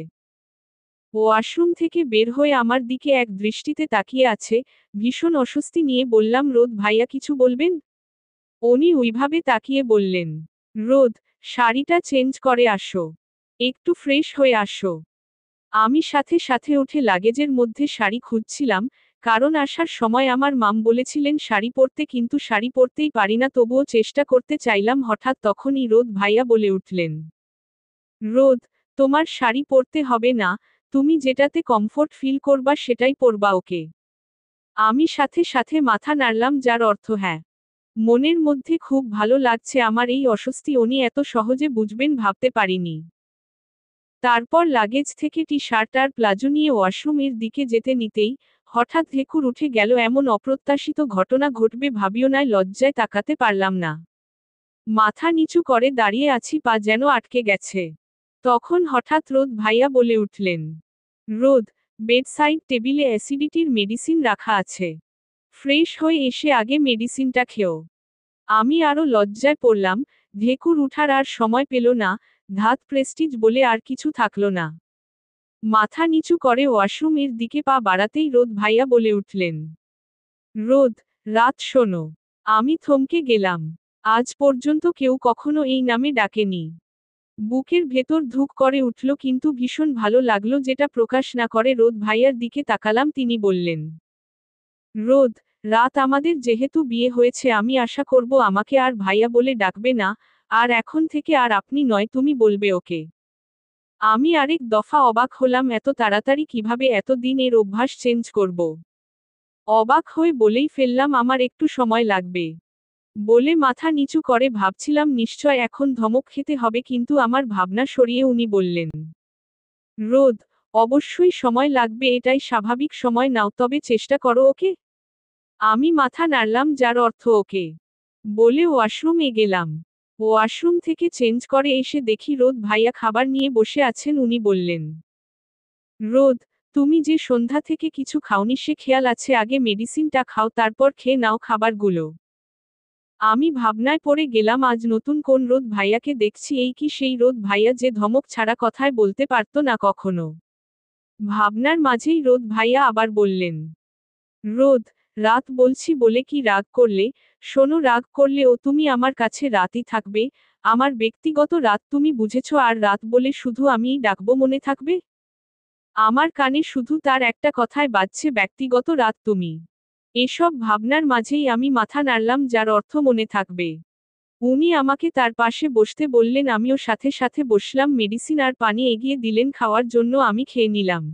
ওয়াশরুম থেকে বের হয়ে আমার দিকে এক দৃষ্টিতে তাকিয়ে আছে। ভীষণ অস্বস্তি নিয়ে বললাম, রোদ ভাইয়া কিছু বলবেন? উনি ওইভাবে তাকিয়ে বললেন, রোদ, শাড়িটা চেঞ্জ করে আসো। একটু ফ্রেশ হয়ে আসো। আমি সাথে সাথে উঠে লাগেজের মধ্যে শাড়ি খুঁজছিলাম, কারণ আসার সময় আমার মাম বলেছিলেন শাড়ি পরতে, কিন্তু শাড়ি পরতেই পারি না, তবুও চেষ্টা করতে চাইলাম। হঠাৎ তখনই রোদ ভাইয়া বলে উঠলেন, রোদ, তোমার শাড়ি পরতে হবে না, তুমি যেটাতে কমফোর্ট ফিল করবা সেটাই পরবা। ওকে? আমি সাথে সাথে মাথা নাড়লাম, যার অর্থ হ্যাঁ। মনের মধ্যে খুব ভালো লাগছে আমার এই অস্বস্তি উনি এত সহজে বুঝবেন ভাবতে পারিনি। তারপর লাগেজ থেকে টি শার্ট আর প্লাজো নিয়ে ওয়াশরুমের দিকে যেতে নিতেই হঠাৎ ঢেকুর উঠে গেল। এমন অপ্রত্যাশিত ঘটনা ঘটবে ভাবিও নাই, লজ্জায় তাকাতে পারলাম না। মাথা নিচু করে দাঁড়িয়ে আছি, পা যেন আটকে গেছে। তখন হঠাৎ রোদ ভাইয়া বলে উঠলেন, রোদ, বেডসাইড টেবিলে অ্যাসিডিটির মেডিসিন রাখা আছে। ফ্রেশ হয়ে এসে আগে মেডিসিনটা খেও। আমি আরও লজ্জায় পড়লাম। ঢেকুর উঠার আর সময় পেল না। ধাত প্রেস্টিজ বলে আর কিছু থাকলো না। মাথা নিচু করে ওয়াশরুমের দিকে পা বাড়াতেই রোদ ভাইয়া বলে উঠলেন, রোদ, রাত শোনো। আমি থমকে গেলাম। আজ পর্যন্ত কেউ কখনো এই নামে ডাকেনি। বুকের ভেতর ধুক করে উঠল, কিন্তু ভীষণ ভালো লাগলো, যেটা প্রকাশ না করে রোদ ভাইয়ার দিকে তাকালাম। তিনি বললেন, রোদ, রাত, আমাদের যেহেতু বিয়ে হয়েছে আমি আশা করব আমাকে আর ভাইয়া বলে ডাকবে না। আর এখন থেকে আর আপনি নয়, তুমি বলবে ওকে। আমি আরেক দফা অবাক হলাম, এত তাড়াতাড়ি কিভাবে এতদিন এর অভ্যাস চেঞ্জ করব। অবাক হয়ে বলেই ফেললাম, আমার একটু সময় লাগবে। বলে মাথা নিচু করে ভাবছিলাম নিশ্চয় এখন ধমক খেতে হবে, কিন্তু আমার ভাবনা সরিয়ে উনি বললেন, রোদ, অবশ্যই সময় লাগবে, এটাই স্বাভাবিক, সময় নাও, তবে চেষ্টা করো। ওকে? আমি মাথা নাড়লাম, যার অর্থ ওকে। বলে ওয়াশরুমে গেলাম। ওয়াশরুম থেকে চেঞ্জ করে এসে দেখি রোদ ভাইয়া খাবার নিয়ে বসে আছেন। উনি বললেন, রোদ, তুমি যে সন্ধ্যা থেকে কিছু খাওনি সে খেয়াল আছে, আগে মেডিসিনটা খাও, তারপর খেয়ে নাও খাবারগুলো। আমি ভাবনায় পড়ে গেলাম, আজ নতুন কোন রোদ ভাইয়াকে দেখছি। এই কি সেই রোদ ভাইয়া যে ধমক ছাড়া কথায় বলতে পারতো না কখনো? ভাবনার মাঝেই রোদ ভাইয়া আবার বললেন, রোদ, রাত বলছি বলে কি রাগ করলে? শোনো, রাগ করলে ও তুমি আমার কাছে রাতই থাকবে। আমার ব্যক্তিগত রাত তুমি বুঝেছ, আর রাত বলে শুধু আমিই ডাকবো, মনে থাকবে? আমার কানে শুধু তার একটা কথাই বাজছে, ব্যক্তিগত রাত তুমি। এসব ভাবনার মাঝেই আমি মাথা নাড়লাম, যার অর্থ মনে থাকবে। উনি আমাকে তার পাশে বসতে বললেন, আমিও সাথে সাথে বসলাম। মেডিসিন আর পানি এগিয়ে দিলেন খাওয়ার জন্য, আমি খেয়ে নিলাম।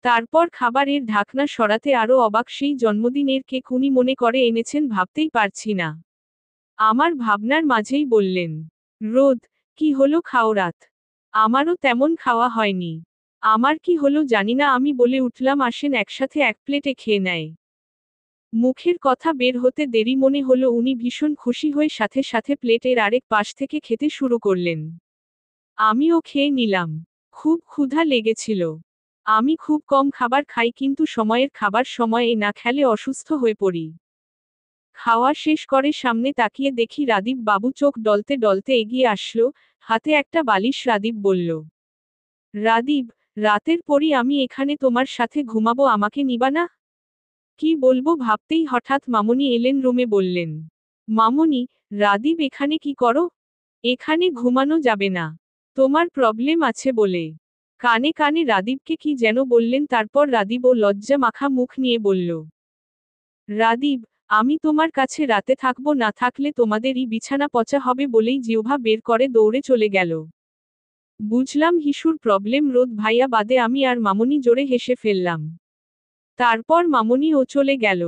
তারপর খাবারের ঢাকনা সরাতে আরও অবাক, সেই জন্মদিনের কেক উনি মনে করে এনেছেন, ভাবতেই পারছি না। আমার ভাবনার মাঝেই বললেন, রোদ, কি হলো, খাও রাত? আমারও তেমন খাওয়া হয়নি। আমার কি হলো জানি না, আমি বলে উঠলাম, আসেন একসাথে এক প্লেটে খেয়ে নেয়। মুখের কথা বের হতে দেরি মনে হলো উনি ভীষণ খুশি হয়ে সাথে সাথে প্লেটের আরেক পাশ থেকে খেতে শুরু করলেন। আমিও খেয়ে নিলাম। খুব ক্ষুধা লেগেছিল। আমি খুব কম খাবার খাই, কিন্তু সময়ের খাবার সময়ে না খেলে অসুস্থ হয়ে পড়ি। খাওয়া শেষ করে সামনে তাকিয়ে দেখি রাদীপ বাবু চোখ ডলতে ডলতে এগিয়ে আসলো, হাতে একটা বালিশ। রাদীপ বলল, রাদীপ, রাতের পরই আমি এখানে তোমার সাথে ঘুমাবো, আমাকে নিবা না? কি বলবো ভাবতেই হঠাৎ মামুনি এলেন রুমে, বললেন, মামুনি, রাদীপ এখানে কি করো? এখানে ঘুমানো যাবে না। তোমার প্রবলেম আছে বলে। কানে কানে রাদীপকে কি যেন বললেন, তারপর রাদীপ ও লজ্জা মাখা মুখ নিয়ে বলল, রাদীপ, আমি তোমার কাছে রাতে থাকবো, না থাকলে তোমাদেরই বিছানা পচা হবে, বলেই জিহ্বা বের করে দৌড়ে চলে গেল। বুঝলাম হিসুর প্রবলেম। রোদ ভাইয়া বাদে আমি আর মামুনি জোরে হেসে ফেললাম। তারপর মামুনিও চলে গেল।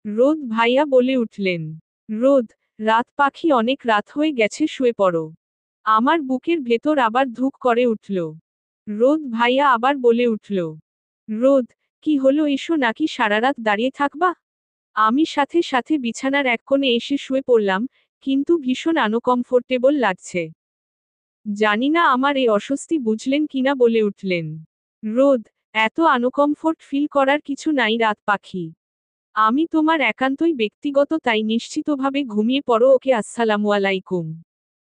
রোদ ভাইয়া বলে উঠলেন, রোদ, রাত পাখি, অনেক রাত হয়ে গেছে, শুয়ে পড়ো। আমার বুকের ভেতর আবার ধুক করে উঠল। রোদ ভাইয়া আবার বলে উঠল, রোদ, কি হলো, এসো, নাকি সারারাত দাঁড়িয়ে থাকবা? আমি সাথে সাথে বিছানার এক কোণে এসে শুয়ে পড়লাম, কিন্তু ভীষণ আনকমফোর্টেবল লাগছে। জানি না আমার এই অস্বস্তি বুঝলেন কিনা, বলে উঠলেন, রোদ, এত আনকমফোর্ট ফিল করার কিছু নাই রাত পাখি। আমি তোমার একান্তই ব্যক্তিগত, তাই নিশ্চিতভাবে ঘুমিয়ে পড়ো, ওকে? আসসালামু আলাইকুম।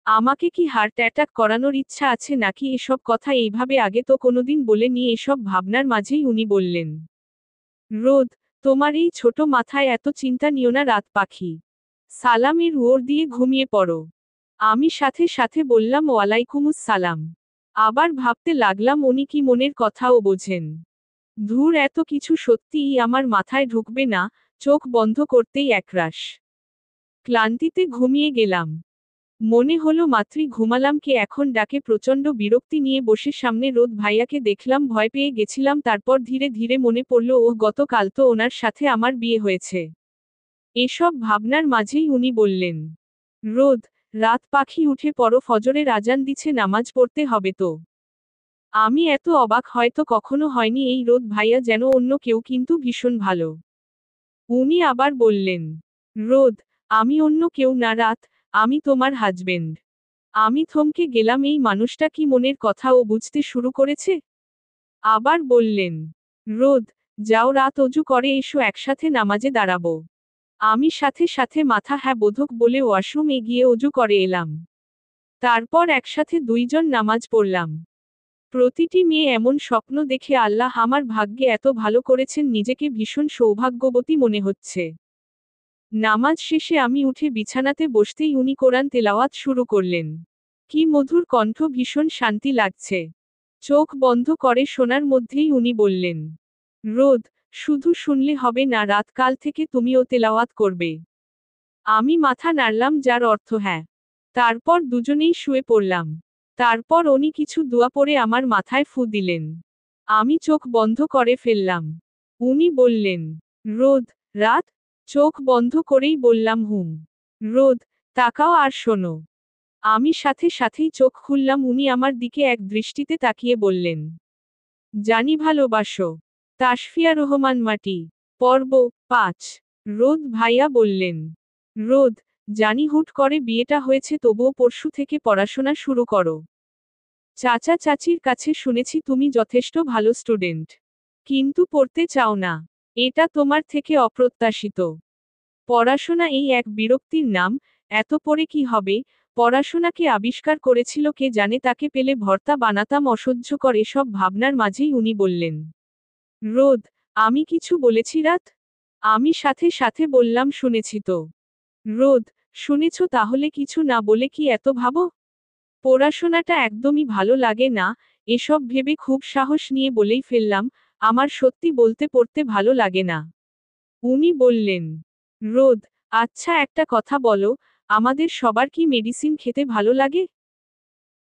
আমাকে কি হার্ট অ্যাটাক করানোর ইচ্ছা আছে নাকি? এসব কথা এইভাবে আগে তো কোনোদিন বলেনি। এসব ভাবনার মাঝেই উনি বললেন, রোদ, তোমার এই ছোট মাথায় এত চিন্তা নিও না রাত পাখি। সালামের ওর দিয়ে ঘুমিয়ে পড়ো। আমি সাথে সাথে বললাম, ওয়ালাইকুমুস সালাম। আবার ভাবতে লাগলাম, উনি কি মনের কথাও বোঝেন? ধুর, এত কিছু সত্যিই আমার মাথায় ঢুকবে না। চোখ বন্ধ করতেই একরাশ ক্লান্তিতে ঘুমিয়ে গেলাম। মনে হলো মাত্রই ঘুমালাম, কে এখন ডাকে। প্রচণ্ড বিরক্তি নিয়ে বসে সামনে রোদ ভাইয়াকে দেখলাম, ভয় পেয়ে গেছিলাম। তারপর ধীরে ধীরে মনে পড়ল, ওহ, গতকাল তো ওনার সাথে আমার বিয়ে হয়েছে। এসব ভাবনার মাঝেই উনি বললেন, রোদ, রাত পাখি, উঠে পড়ো, ফজরের আজান দিছে, নামাজ পড়তে হবে তো। আমি এত অবাক হয়তো কখনো হয়নি। এই রোদ ভাইয়া যেন অন্য কেউ, কিন্তু ভীষণ ভালো। উনি আবার বললেন, রোদ, আমি অন্য কেউ না রাত, আমি তোমার হাজবেন্ড। আমি থমকে গেলাম, এই মানুষটা কি মনের কথা ও বুঝতে শুরু করেছে? আবার বললেন, রোদ, যাও, রাত অজু করে এসো, একসাথে নামাজে দাঁড়াবো। আমি সাথে সাথে মাথা হ্যাঁ বোধক বলে ওয়াশরুমে গিয়ে অজু করে এলাম। তারপর একসাথে দুইজন নামাজ পড়লাম। প্রতিটি মেয়ে এমন স্বপ্ন দেখে, আল্লাহ আমার ভাগ্যে এত ভালো করেছেন, নিজেকে ভীষণ সৌভাগ্যবতী মনে হচ্ছে। নামাজ শেষে আমি উঠে বিছানাতে বসতেই উনি কোরআন তেলাওয়াত শুরু করলেন। কি মধুর কণ্ঠ, ভীষণ শান্তি লাগছে। চোখ বন্ধ করে শোনার মধ্যেই উনি বললেন, রোদ, শুধু শুনলে হবে না, রাত কাল থেকে তুমিও তেলাওয়াত করবে। আমি মাথা নাড়লাম, যার অর্থ হ্যাঁ। তারপর দুজনেই শুয়ে পড়লাম। তারপর উনি কিছু দোয়া পড়ে আমার মাথায় ফু দিলেন। আমি চোখ বন্ধ করে ফেললাম। উনি বললেন, রোদ, রাত? চোখ বন্ধ করেই বললাম, হুম। রোদ, তাকাও আর শোনো। আমি সাথে সাথেই চোখ খুললাম। উনি আমার দিকে এক দৃষ্টিতে তাকিয়ে বললেন, জানি ভালোবাসো। তাসফিয়া রহমান মাটি। পর্ব ৫। রোদ ভাইয়া বললেন, রোদ, জানি হুট করে বিয়েটা হয়েছে, তবুও পরশু থেকে পড়াশোনা শুরু করো। চাচা চাচির কাছে শুনেছি তুমি যথেষ্ট ভালো স্টুডেন্ট। কিন্তু পড়তে চাও না। এটা তোমার থেকে অপ্রত্যাশিত। পড়াশোনা এই এক বিরক্তির নাম। এত পড়ে কি হবে? পড়াশোনাকে আবিষ্কার করেছিল কে জানে, তাকে পেলে ভর্তা বানাতাম। অসহ্যকর এসব ভাবনার মাঝেই উনি বললেন, রোদ, আমি কিছু বলেছি রাত? আমি সাথে সাথে বললাম, শুনেছি তো। রোদ, শুনেছ তাহলে কিছু না বলে কি এত ভাবো? পড়াশোনাটা একদমই ভালো লাগে না, এসব ভেবে খুব সাহস নিয়ে বলেই ফেললাম, আমার সত্যি বলতে পড়তে ভালো লাগে না। উনি বললেন, রোদ, আচ্ছা একটা কথা বলো, আমাদের সবার কি মেডিসিন খেতে ভালো লাগে?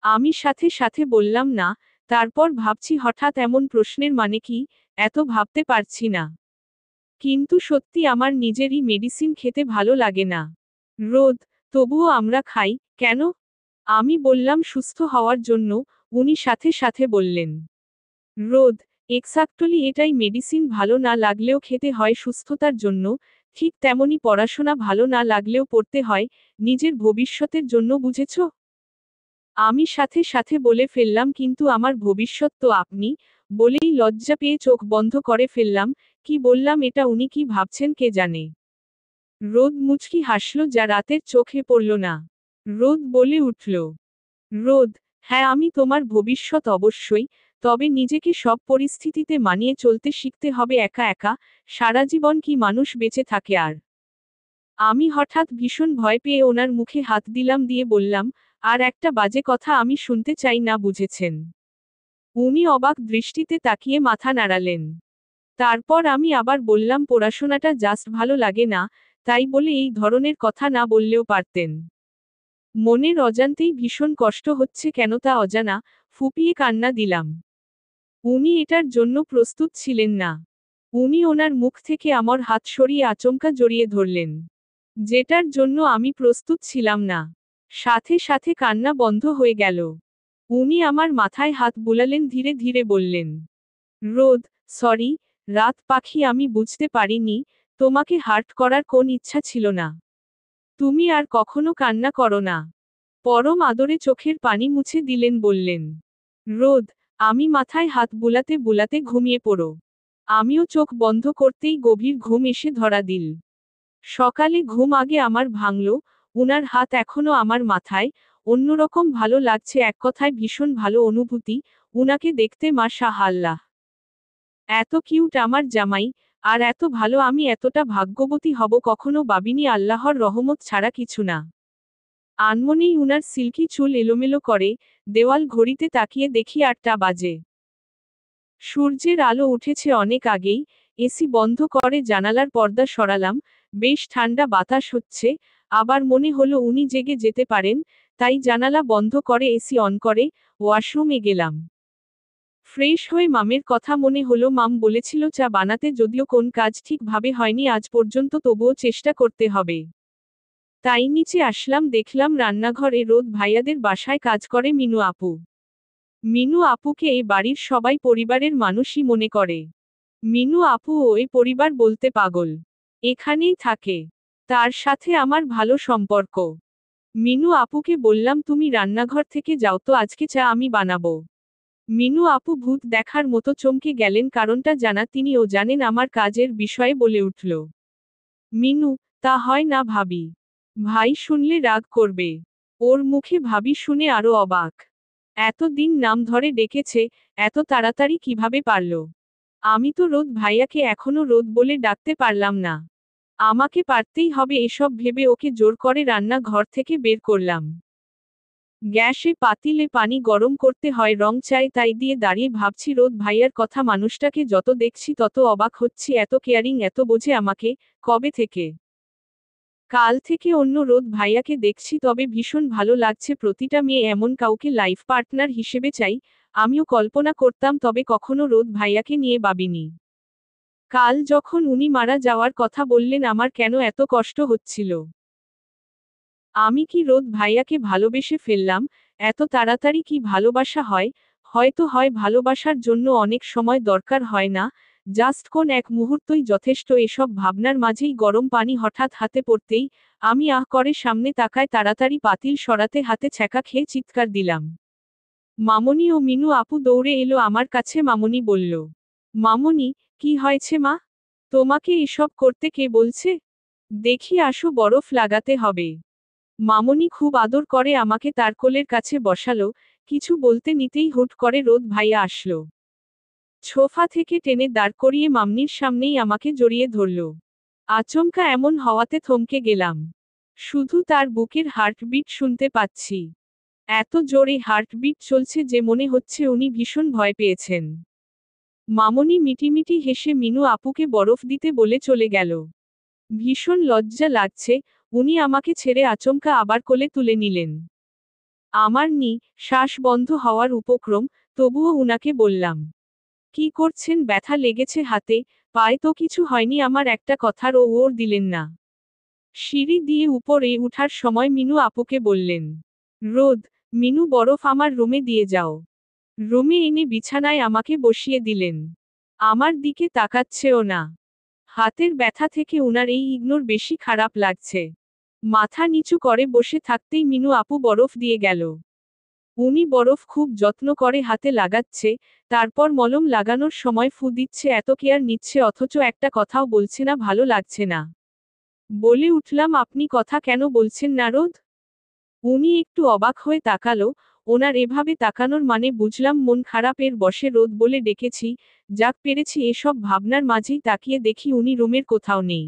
আমি সাথে সাথে বললাম না, তারপর ভাবছি হঠাৎ এমন প্রশ্নের মানে কি, এত ভাবতে পারছি না। কিন্তু সত্যি আমার নিজেরই মেডিসিন খেতে ভালো লাগে না। রোদ, তবুও আমরা খাই, কেন? আমি বললাম সুস্থ হওয়ার জন্য, উনি সাথে সাথে বললেন, রোদ, এক্সাক্টলি এটাই, মেডিসিন ভালো না লাগলেও খেতে হয় সুস্থতার জন্য, ঠিক তেমনি পড়াশোনা ভালো না লাগলেও পড়তে হয়, নিজের ভবিষ্যতের জন্য, বুঝেছ? আমি সাথে সাথে বলে ফেললাম কিন্তু আমার ভবিষ্যৎ তো আপনি, বলেই লজ্জা পেয়ে চোখ বন্ধ করে ফেললাম, কি বললাম এটা উনি কি ভাবছেন কে জানে। রোদ মুচকি হাসল, যা রাতের চোখে পড়ল না। রোদ বলে উঠল, রোদ, হ্যাঁ আমি তোমার ভবিষ্যৎ অবশ্যই, তবে নিজেকে সব পরিস্থিতিতে মানিয়ে চলতে শিখতে হবে একা একা, সারা জীবন কি মানুষ বেঁচে থাকে আর। আমি হঠাৎ ভীষণ ভয় পেয়ে ওনার মুখে হাত দিলাম, দিয়ে বললাম, আর একটা বাজে কথা আমি শুনতে চাই না, বুঝেছেন? উনি অবাক দৃষ্টিতে তাকিয়ে মাথা নাড়ালেন। তারপর আমি আবার বললাম পড়াশোনাটা জাস্ট ভালো লাগে না, তাই বলে এই ধরনের কথা না বললেও পারতেন। মনের অজান্তেই ভীষণ কষ্ট হচ্ছে কেন তা অজানা, ফুপিয়ে কান্না দিলাম। উনি এটার জন্য প্রস্তুত ছিলেন না। উনি ওনার মুখ থেকে আমার হাত সরিয়ে আচমকা জড়িয়ে ধরলেন। যেটার জন্য আমি প্রস্তুত ছিলাম না। সাথে সাথে কান্না বন্ধ হয়ে গেল। উনি আমার মাথায় হাত বুলালেন, ধীরে ধীরে বললেন, রোদ, সরি, রাত পাখি, আমি বুঝতে পারিনি, তোমাকে হার্ট করার কোন ইচ্ছা ছিল না। তুমি আর কখনো কান্না করো না। পরম আদরে চোখের পানি মুছে দিলেন, বললেন, রোদ, আমি মাথায় হাত বুলাতে বুলাতে ঘুমিয়ে পড়ো। আমিও চোখ বন্ধ করতেই গভীর ঘুম এসে ধরা দিল। সকালে ঘুম আগে আমার ভাঙল, উনার হাত এখনো আমার মাথায়, অন্যরকম ভালো লাগছে, এক কথায় ভীষণ ভালো অনুভূতি, উনাকে দেখতে মাশাআল্লাহ। এত কিউট আমার জামাই, আর এত ভালো, আমি এতটা ভাগ্যবতী হব কখনো ভাবিনি, আল্লাহর রহমত ছাড়া কিছু না। আনমনেই উনার সিল্কি চুল এলোমেলো করে, দেওয়াল ঘড়িতে তাকিয়ে দেখি 8টা বাজে। সূর্যের আলো উঠেছে অনেক আগেই, এসি বন্ধ করে জানালার পর্দা সরালাম, বেশ ঠান্ডা বাতাস হচ্ছে, আবার মনে হলো উনি জেগে যেতে পারেন, তাই জানালা বন্ধ করে এসি অন করে, ওয়াশরুমে গেলাম। ফ্রেশ হয়ে মামের কথা মনে হলো, মাম বলেছিল চা বানাতে, যদিও কোন কাজ ঠিকভাবে হয়নি আজ পর্যন্ত, তবুও চেষ্টা করতে হবে। তাই নিচে আসলাম, দেখলাম রান্নাঘরে রোদ ভাইয়াদের বাসায় কাজ করে মিনু আপু। মিনু আপুকে এই বাড়ির সবাই পরিবারের মানুষই মনে করে। মিনু আপু ওই পরিবার বলতে পাগল। এখানেই থাকে। তার সাথে আমার ভালো সম্পর্ক। মিনু আপুকে বললাম তুমি রান্নাঘর থেকে যাও তো, আজকে চা আমি বানাবো। মিনু আপু ভূত দেখার মতো চমকে গেলেন, কারণটা জানা তিনিও জানেন আমার কাজের বিষয়ে, বলে উঠল, মিনু, তা হয় না ভাবি। ভাই শুনলে রাগ করবে। ওর মুখে ভাবি শুনে আরো অবাক। এতদিন নাম ধরে ডেকেছে, এত তাড়াতাড়ি কিভাবে পারল? আমি তো রোদ ভাইয়াকে এখনো রোদ বলে ডাকতে পারলাম না। আমাকে পারতেই হবে, এসব ভেবে ওকে জোর করে রান্না ঘর থেকে বের করলাম। গ্যাসে পাতিলে পানি গরম করতে হয় রং চাই, তাই দিয়ে দাঁড়িয়ে ভাবছি রোদ ভাইয়ার কথা, মানুষটাকে যত দেখছি তত অবাক হচ্ছি, এত কেয়ারিং, এত বোঝে আমাকে, কবে থেকে? কাল থেকে অন্য রোদ ভাইয়াকে দেখছি, তবে ভীষণ ভালো লাগছে, প্রতিটা মেয়ে এমন কাউকে লাইফ পার্টনার হিসেবে চাই, আমিও কল্পনা করতাম, তবে কখনো রোদ ভাইয়াকে নিয়ে ভাবিনি। কাল যখন উনি মারা যাওয়ার কথা বললেন, আমার কেন এত কষ্ট হচ্ছিল। আমি কি রোদ ভাইয়াকে ভালোবেসে ফেললাম? এত তাড়াতাড়ি কি ভালোবাসা হয়? হয়তো হয়, ভালোবাসার জন্য অনেক সময় দরকার হয় না, জাস্ট কোন এক মুহূর্তই যথেষ্ট। এসব ভাবনার মাঝেই গরম পানি হঠাৎ হাতে পড়তেই আমি আহ করে সামনে তাকায়, তাড়াতাড়ি পাতিল সরাতে হাতে ছ্যাঁকা খেয়ে চিৎকার দিলাম। মামনি ও মিনু আপু দৌড়ে এলো আমার কাছে, মামনি বলল, মামনি, কি হয়েছে মা? তোমাকে এসব করতে কে বলছে? দেখি আসো, বরফ লাগাতে হবে। মামনি খুব আদর করে আমাকে তার কোলের কাছে বসালো, কিছু বলতে নিতেই হুট করে রোদ ভাইয়া আসলো। সোফা থেকে টেনে দাঁড় করিয়ে মামনির সামনেই আমাকে জড়িয়ে ধরল। আচমকা এমন হওয়াতে থমকে গেলাম। শুধু তার বুকের হার্টবিট শুনতে পাচ্ছি। এত জোরে হার্টবিট চলছে যে মনে হচ্ছে উনি ভীষণ ভয় পেয়েছেন। মামনি মিটিমিটি হেসে মিনু আপুকে বরফ দিতে বলে চলে গেল। ভীষণ লজ্জা লাগছে, উনি আমাকে ছেড়ে আচমকা আবার কোলে তুলে নিলেন। আমার শ্বাস বন্ধ হওয়ার উপক্রম, তবুও উনাকে বললাম, কি করছেন? ব্যথা লেগেছে হাতে, পায়ে তো কিছু হয়নি। আমার একটা কথার ওর দিলেন না। সিঁড়ি দিয়ে উপরে উঠার সময় মিনু আপুকে বললেন, রোদ, মিনু বরফ আমার রুমে দিয়ে যাও। রুমে এনে বিছানায় আমাকে বসিয়ে দিলেন। আমার দিকে তাকাচ্ছেও না। হাতের ব্যথা থেকে উনার এই ইগনোর বেশি খারাপ লাগছে। মাথা নিচু করে বসে থাকতেই মিনু আপু বরফ দিয়ে গেল। উনি বরফ খুব যত্ন করে হাতে লাগাচ্ছে, তারপর মলম লাগানোর সময় ফু দিচ্ছে। এত কেয়ার নিচ্ছে অথচ একটা কথাও বলছে না। ভালো লাগছে না। বলে উঠলাম, আপনি কথা কেন বলছেন না রোদ? উনি একটু অবাক হয়ে তাকালো। ওনার এভাবে তাকানোর মানে বুঝলাম মন খারাপের বশে। রোদ বলে ডেকেছি, যাক পেরেছি। এসব ভাবনার মাঝেই তাকিয়ে দেখি উনি রুমের কোথাও নেই।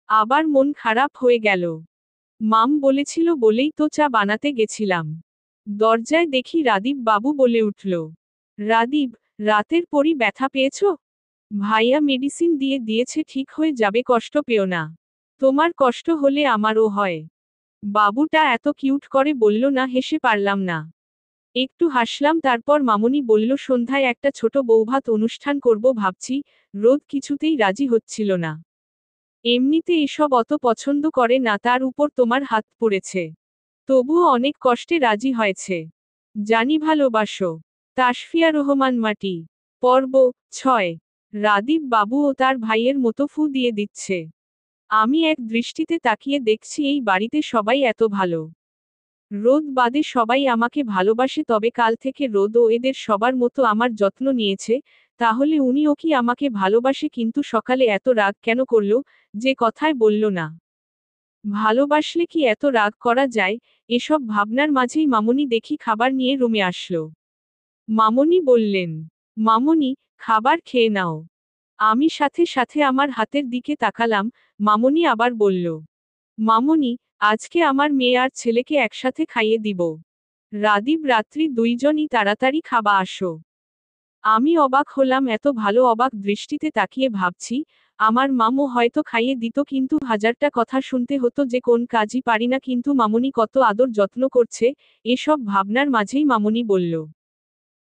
আবার মন খারাপ হয়ে গেল। মাম বলেছিল বলেই তো চা বানাতে গেছিলাম। দরজায় দেখি রাদীপ বাবু বলে উঠল, রাদীপ, রাতের পরই ব্যথা পেয়েছ? ভাইয়া মেডিসিন দিয়েছে, ঠিক হয়ে যাবে, কষ্ট পেও না। তোমার কষ্ট হলে আমারও হয়। বাবুটা এত কিউট করে বলল না, হেসে পারলাম না। একটু হাসলাম। তারপর মামুনি বলল, সন্ধ্যায় একটা ছোট বৌভাত অনুষ্ঠান করব ভাবছি। রোদ কিছুতেই রাজি হচ্ছিল না। এমনিতে এসব অত পছন্দ করে না, তার উপর তোমার হাত পড়েছে। তবুও অনেক কষ্টে রাজি হয়েছে। জানি ভালোবাসো। তাসফিয়া রহমান মাটি। পর্ব 6। রাদীপ বাবু ও তার ভাইয়ের মতো ফু দিয়ে দিচ্ছে। আমি এক দৃষ্টিতে তাকিয়ে দেখছি এই বাড়িতে সবাই এত ভালো। রোদ বাদে সবাই আমাকে ভালোবাসে। তবে কাল থেকে রোদ ও এদের সবার মতো আমার যত্ন নিয়েছে, তাহলে উনিও কি আমাকে ভালোবাসে? কিন্তু সকালে এত রাগ কেন করল, যে কথায় বলল না? ভালোবাসলে কি এত রাগ করা যায়? এসব ভাবনার মাঝেই মামুনি দেখি খাবার নিয়ে রুমে আসলো। মামুনি বললেন, মামুনি, খাবার খেয়ে নাও। আমি সাথে সাথে আমার হাতের দিকে তাকালাম। মামুনি আবার বলল, মামুনি, আজকে আমার মেয়ে আর ছেলেকে একসাথে খাইয়ে দিব। রাদীপ, রাত্রি দুইজনই তাড়াতাড়ি খাবা আসো। আমি অবাক হলাম। এত ভালো অবাক দৃষ্টিতে তাকিয়ে ভাবছি, আমার মামু হয়তো খাইয়ে দিত, কিন্তু হাজারটা কথা শুনতে হতো যে কোন কাজই পারি না। কিন্তু মামুনি কত আদর যত্ন করছে। এসব ভাবনার মাঝেই মামুনি বলল,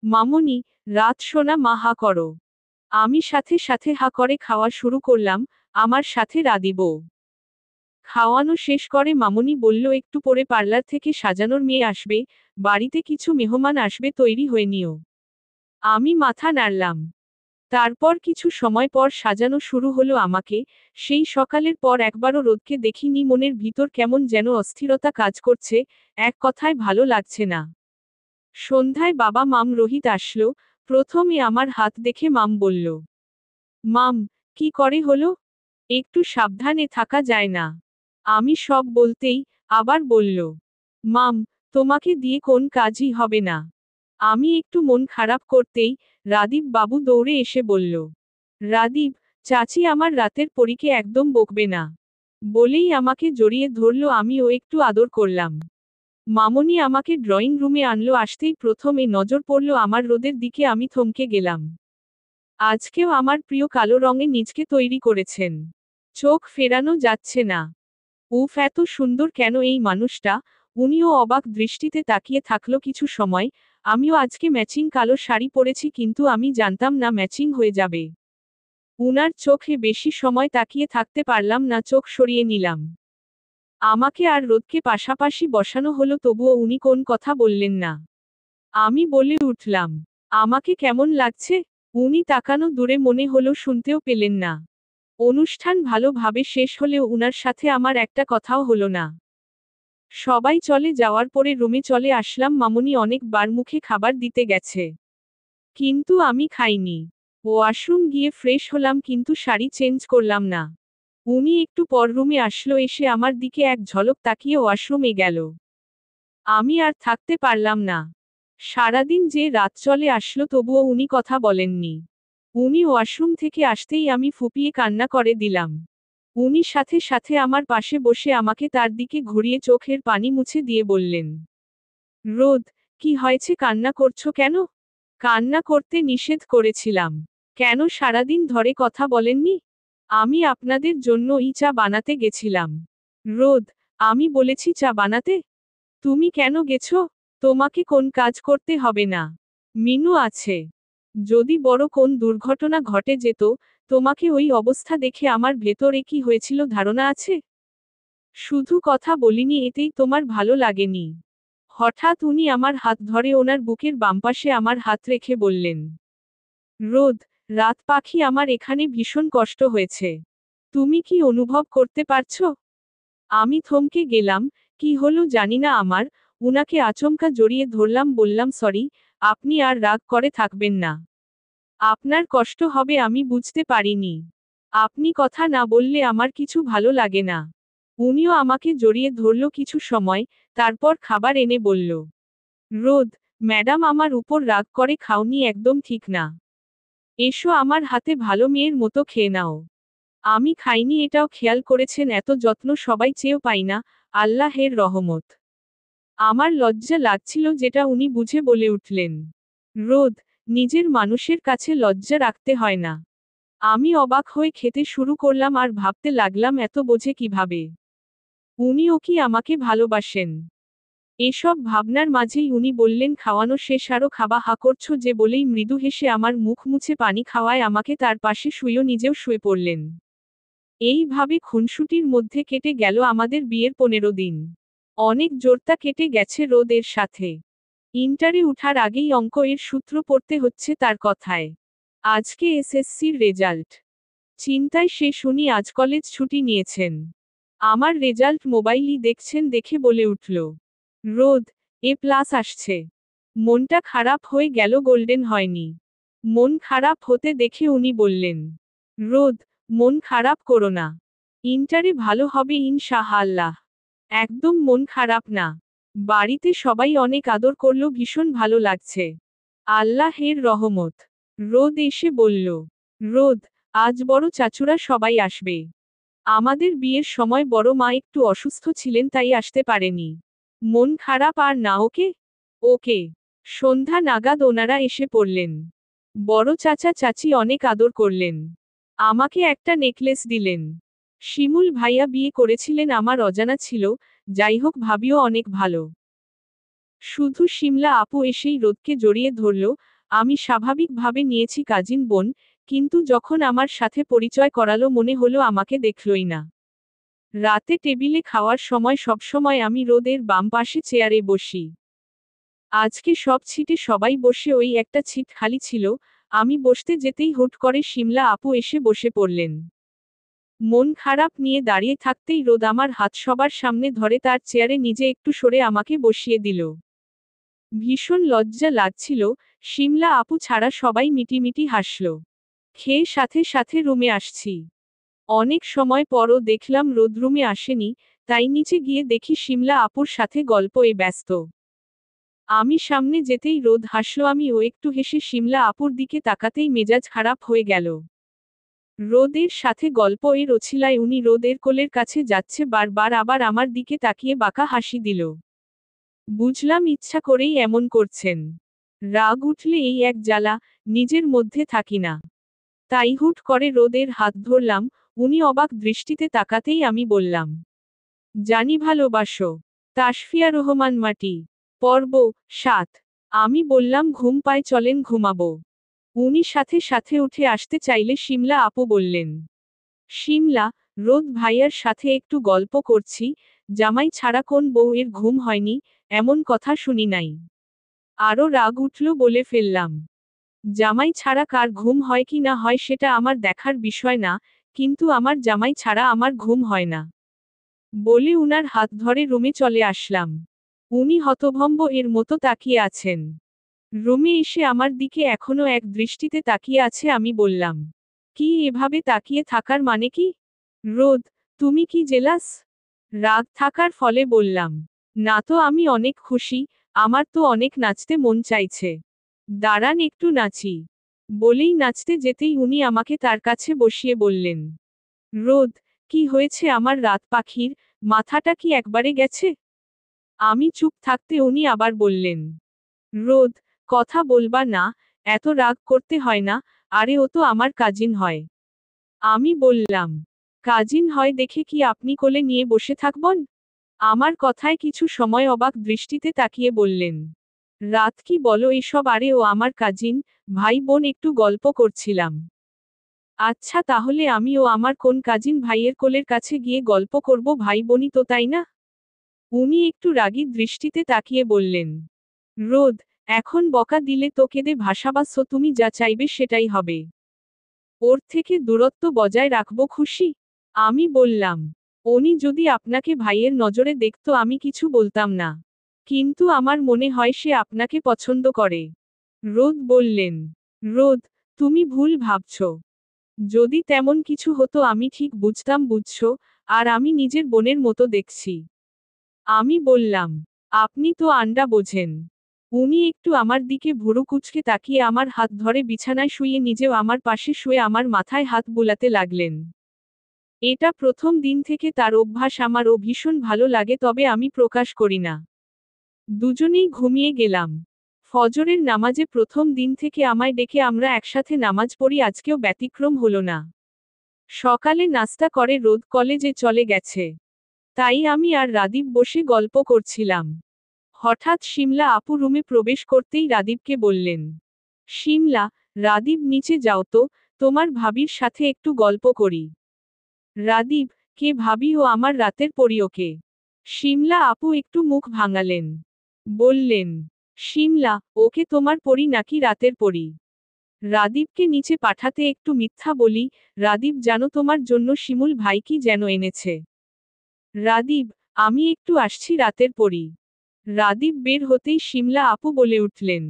মামুনি, রাত শোনা মা, হা করো। আমি সাথে সাথে হা করে খাওয়া শুরু করলাম, আমার সাথে রাদীপও। খাওয়ানো শেষ করে মামুনি বলল, একটু পরে পার্লার থেকে সাজানোর মেয়ে আসবে, বাড়িতে কিছু মেহমান আসবে, তৈরি হয়ে নিও। আমি মাথা নাড়লাম। তারপর কিছু সময় পর সাজানো শুরু হলো আমাকে। সেই সকালের পর একবারও রোদকে দেখিনি। মনের ভিতর কেমন যেন অস্থিরতা কাজ করছে, এক কথায় ভালো লাগছে না। সন্ধ্যায় বাবা মাম রোহিত আসলো। প্রথমে আমার হাত দেখে মাম বলল, মাম, কি করে হলো? একটু সাবধানে থাকা যায় না? আমি সব বলতেই আবার বলল, মাম, তোমাকে দিয়ে কোন কাজই হবে না। আমি একটু মন খারাপ করতেই রাদীপ বাবু দৌড়ে এসে বলল, রাদীপ, চাচি আমার রাতের পরীকে একদম বকবে না। বলেই আমাকে জড়িয়ে ধরল। আমিও একটু আদর করলাম। মামুনি আমাকে ড্রয়িং রুমে আনলো। আসতেই প্রথমে নজর পড়ল আমার রোদের দিকে। আমি থমকে গেলাম। আজকেও আমার প্রিয় কালো রঙে নিজকে তৈরি করেছেন। চোখ ফেরানো যাচ্ছে না। উফ, এত সুন্দর কেন এই মানুষটা? উনিও অবাক দৃষ্টিতে তাকিয়ে থাকলো কিছু সময়। আমিও আজকে ম্যাচিং কালো শাড়ি পরেছি, কিন্তু আমি জানতাম না ম্যাচিং হয়ে যাবে। উনার চোখে বেশি সময় তাকিয়ে থাকতে পারলাম না, চোখ সরিয়ে নিলাম। আমাকে আর রোদকে পাশাপাশি বসানো হলো, তবুও উনি কোন কথা বললেন না। আমি বলে উঠলাম, আমাকে কেমন লাগছে? উনি তাকানো দূরে, মনে হলো শুনতেও পেলেন না। অনুষ্ঠান ভালোভাবে শেষ হলেও উনার সাথে আমার একটা কথাও হলো না। সবাই চলে যাওয়ার পরে রুমে চলে আসলাম। মামুনি অনেকবার মুখে খাবার দিতে গেছে, কিন্তু আমি খাইনি। ওয়াশরুম গিয়ে ফ্রেশ হলাম, কিন্তু শাড়ি চেঞ্জ করলাম না। উনি একটু পর রুমে আসলো। এসে আমার দিকে এক ঝলক তাকিয়ে ওয়াশরুমে গেল। আমি আর থাকতে পারলাম না। সারাদিন যে রাত চলে আসলো, তবুও উনি কথা বলেননি। উনি ওয়াশরুম থেকে আসতেই আমি ফুপিয়ে কান্না করে দিলাম। উনি সাথে সাথে আমার পাশে বসে আমাকে তার দিকে ঘুরিয়ে চোখের পানি মুছে দিয়ে বললেন, রোদ, কি হয়েছে, কান্না করছো কেন? কান্না করতে নিষেধ করেছিলাম। কেন সারাদিন ধরে কথা বলেননি? আমি আপনাদের জন্যই চা বানাতে গেছিলাম। রোদ, আমি বলেছি চা বানাতে? তুমি কেন গেছো? তোমাকে কোন কাজ করতে হবে না। মিনু আছে। যদি বড় কোন দুর্ঘটনা ঘটে যেত, তোমাকে ওই অবস্থা দেখে আমার ভেতরে কি হয়েছিল ধারণা আছে? শুধু কথা বলিনি, এতেই তোমার ভালো লাগেনি। হঠাৎ উনি আমার হাত ধরে ওনার বুকের বামপাশে আমার হাত রেখে বললেন, রোদ, রাত পাখি, আমার এখানে ভীষণ কষ্ট হয়েছে। তুমি কি অনুভব করতে পারছো? আমি থমকে গেলাম, কি হলো জানি না আমার। উনাকে আচমকা জড়িয়ে ধরলাম, বললাম, সরি, আপনি আর রাগ করে থাকবেন না। আপনার কষ্ট হবে আমি বুঝতে পারিনি। আপনি কথা না বললে আমার কিছু ভালো লাগে না। উনিও আমাকে জড়িয়ে ধরল কিছু সময়, তারপর খাবার এনে বলল, রোদ, ম্যাডাম আমার উপর রাগ করে খাওনি একদম ঠিক না। এসো আমার হাতে ভালো মেয়ের মতো খেয়ে নাও। আমি খাইনি এটাও খেয়াল করেছেন, এত যত্ন সবাই চেয়েও পাই না, আল্লাহের রহমত। আমার লজ্জা লাগছিল যেটা উনি বুঝে বলে উঠলেন, রোদ, নিজের মানুষের কাছে লজ্জা রাখতে হয় না। আমি অবাক হয়ে খেতে শুরু করলাম আর ভাবতে লাগলাম এত বোঝে কিভাবে। উনিও কি আমাকে ভালোবাসেন? এসব ভাবনার মাঝেই উনি বললেন, খাওয়ানো শেষ, আরও খাবা হা করছো যে, বলেই মৃদু হেসে আমার মুখ মুছে পানি খাওয়ায় আমাকে তার পাশে শুয়েও নিজেও শুয়ে পড়লেন। এইভাবে খুনসুটির মধ্যে কেটে গেল আমাদের বিয়ের 15 দিন। অনেক জোরতা কেটে গেছে রোদ এর সাথে। ইন্টারে উঠার আগেই অঙ্ক এর সূত্র পড়তে হচ্ছে তার কথায়। আজকে এসএসসির রেজাল্ট। চিন্তায় সে শুনি আজ কলেজ ছুটি নিয়েছেন। আমার রেজাল্ট মোবাইলই দেখছেন, দেখে বলে উঠল, রোদ, A+ আসছে। মনটা খারাপ হয়ে গেল, গোল্ডেন হয়নি। মন খারাপ হতে দেখে উনি বললেন, রোদ, মন খারাপ করো না। ইন্টারে ভালো হবে ইনশাআল্লাহ। একদম মন খারাপ না। বাড়িতে সবাই অনেক আদর করলো, ভীষণ ভালো লাগছে। আল্লাহের রহমত। রোদ এসে বলল, রোদ, আজ বড় চাচুরা সবাই আসবে। আমাদের বিয়ের সময় বড় মা একটু অসুস্থ ছিলেন, তাই আসতে পারেনি। মন খারাপ আর না ওকে? ওকে। সন্ধ্যা নাগাদ ওনারা এসে পড়লেন। বড় চাচা চাচি অনেক আদর করলেন। আমাকে একটা নেকলেস দিলেন। শিমুল ভাইয়া বিয়ে করেছিলেন, আমার অজানা ছিল, যাই হোক ভাবিও অনেক ভালো। শুধু শিমলা আপু এসেই রোদকে জড়িয়ে ধরল। আমি স্বাভাবিকভাবে নিয়েছি কাজিন বোন, কিন্তু যখন আমার সাথে পরিচয় করালো মনে হলো আমাকে দেখলই না। রাতে টেবিলে খাওয়ার সময় সবসময় আমি রোদের বাম পাশে চেয়ারে বসি। আজকে সব ছিটে সবাই বসে, ওই একটা ছিট খালি ছিল। আমি বসতে যেতেই হুট করে শিমলা আপু এসে বসে পড়লেন। মন খারাপ নিয়ে দাঁড়িয়ে থাকতেই রোদ আমার হাত সবার সামনে ধরে তার চেয়ারে নিজে একটু সরে আমাকে বসিয়ে দিল। ভীষণ লজ্জা লাগছিল। শিমলা আপু ছাড়া সবাই মিটিমিটি হাসল। খেয়ে সাথে সাথে রুমে আসছি। অনেক সময় পরও দেখলাম রোদ রুমে আসেনি, তাই নিচে গিয়ে দেখি শিমলা আপুর সাথে গল্পে ব্যস্ত। আমি সামনে যেতেই রোদ হাসল, আমিও একটু হেসে শিমলা আপুর দিকে তাকাতেই মেজাজ খারাপ হয়ে গেল। রোদের সাথে গল্পের অছিলায় উনি রোদের কোলের কাছে যাচ্ছে, বারবার আবার আমার দিকে তাকিয়ে বাঁকা হাসি দিল। বুঝলাম ইচ্ছা করেই এমন করছেন। রাগ উঠলে এই এক জ্বালা, নিজের মধ্যে থাকি না। তাই হুট করে রোদের হাত ধরলাম। উনি অবাক দৃষ্টিতে তাকাতেই আমি বললাম, জানি ভালোবাসো। তাসফিয়া রহমান মাটি। পর্ব 7। আমি বললাম, ঘুম পায়, চলেন ঘুমাবো। উনি সাথে সাথে উঠে আসতে চাইলে শিমলা আপু বললেন, শিমলা, রোদ ভাইয়ার সাথে একটু গল্প করছি, জামাই ছাড়া কোন বউ এর ঘুম হয়নি, এমন কথা শুনি নাই। আরও রাগ উঠল, বলে ফেললাম, জামাই ছাড়া কার ঘুম হয় কি না হয় সেটা আমার দেখার বিষয় না, কিন্তু আমার জামাই ছাড়া আমার ঘুম হয় না। বলে উনার হাত ধরে রুমে চলে আসলাম। উনি হতভম্ব এর মতো তাকিয়ে আছেন। রুমে এসে আমার দিকে এখনো এক দৃষ্টিতে তাকিয়ে আছে। আমি বললাম, কি এভাবে তাকিয়ে থাকার মানে কি? রোদ, তুমি কি জেলাস? রাগ থাকার ফলে বললাম, না তো, আমি অনেক খুশি, আমার তো অনেক নাচতে মন চাইছে। দাঁড়ান একটু নাচি। বলেই নাচতে যেতেই উনি আমাকে তার কাছে বসিয়ে বললেন, রোদ, কি হয়েছে আমার রাত পাখির, মাথাটা কি একবারে গেছে? আমি চুপ থাকতে উনি আবার বললেন, রোদ, কথা বলবা না, এত রাগ করতে হয় না, আরে ও তো আমার কাজিন হয়। আমি বললাম, কাজিন হয় দেখে কি আপনি কোলে নিয়ে বসে থাকবেন? আমার কথায় কিছু সময় অবাক দৃষ্টিতে তাকিয়ে বললেন, রাত কি বলো এসব, আরে ও আমার কাজিন, ভাই বোন একটু গল্প করছিলাম। আচ্ছা তাহলে আমি ও আমার কোন কাজিন ভাইয়ের কোলের কাছে গিয়ে গল্প করব, ভাই বোনই তো তাই না? উনি একটু রাগী দৃষ্টিতে তাকিয়ে বললেন, রোদ, এখন বকা দিলে তো কেঁদে ভাসাবাস, তুমি যা চাইবে সেটাই হবে। ওর থেকে দূরত্ব বজায় রাখবো, খুশি? আমি বললাম, উনি যদি আপনাকে ভাইয়ের নজরে দেখতো আমি কিছু বলতাম না। কিন্তু আমার মনে হয় সে আপনাকে পছন্দ করে। রোদ বললেন, রোদ, তুমি ভুল ভাবছ। যদি তেমন কিছু হতো আমি ঠিক বুঝতাম, বুঝছো, আর আমি নিজের বোনের মতো দেখছি। আমি বললাম, আপনি তো আন্ডা বোঝেন। উনি একটু আমার দিকে ভুরু কুঁচকে তাকিয়ে আমার হাত ধরে বিছানায় শুইয়ে নিজেও আমার পাশে শুয়ে আমার মাথায় হাত বুলাতে লাগলেন। এটা প্রথম দিন থেকে তার অভ্যাস, আমারও ভীষণ ভালো লাগে, তবে আমি প্রকাশ করি না। দুজনেই ঘুমিয়ে গেলাম। ফজরের নামাজে প্রথম দিন থেকে আমায় ডেকে আমরা একসাথে নামাজ পড়ি, আজকেও ব্যতিক্রম হলো না। সকালে নাস্তা করে রোদ কলেজে চলে গেছে। তাই আমি আর রাদীপ বসে গল্প করছিলাম। হঠাৎ শিমলা আপু রুমে প্রবেশ করতেই রাদীপকে বললেন, শিমলা, রাদীপ নিচে যাও তো, তোমার ভাবির সাথে একটু গল্প করি। রাদীপ, কে ভাবি? ও আমার রাতের পরি। ওকে? শিমলা আপু একটু মুখ ভাঙালেন। বললেন, শিমলা, ওকে তোমার পরি নাকি রাতের পরি? রাদীপকে নিচে পাঠাতে একটু মিথ্যা বলি, রাদীপ জানো তোমার জন্য শিমুল ভাই কি যেন এনেছে। রাদীপ, আমি একটু আসছি, রাতের পরি। রাদীপ বের হতেই শিমলা আপু বলে উঠলেন,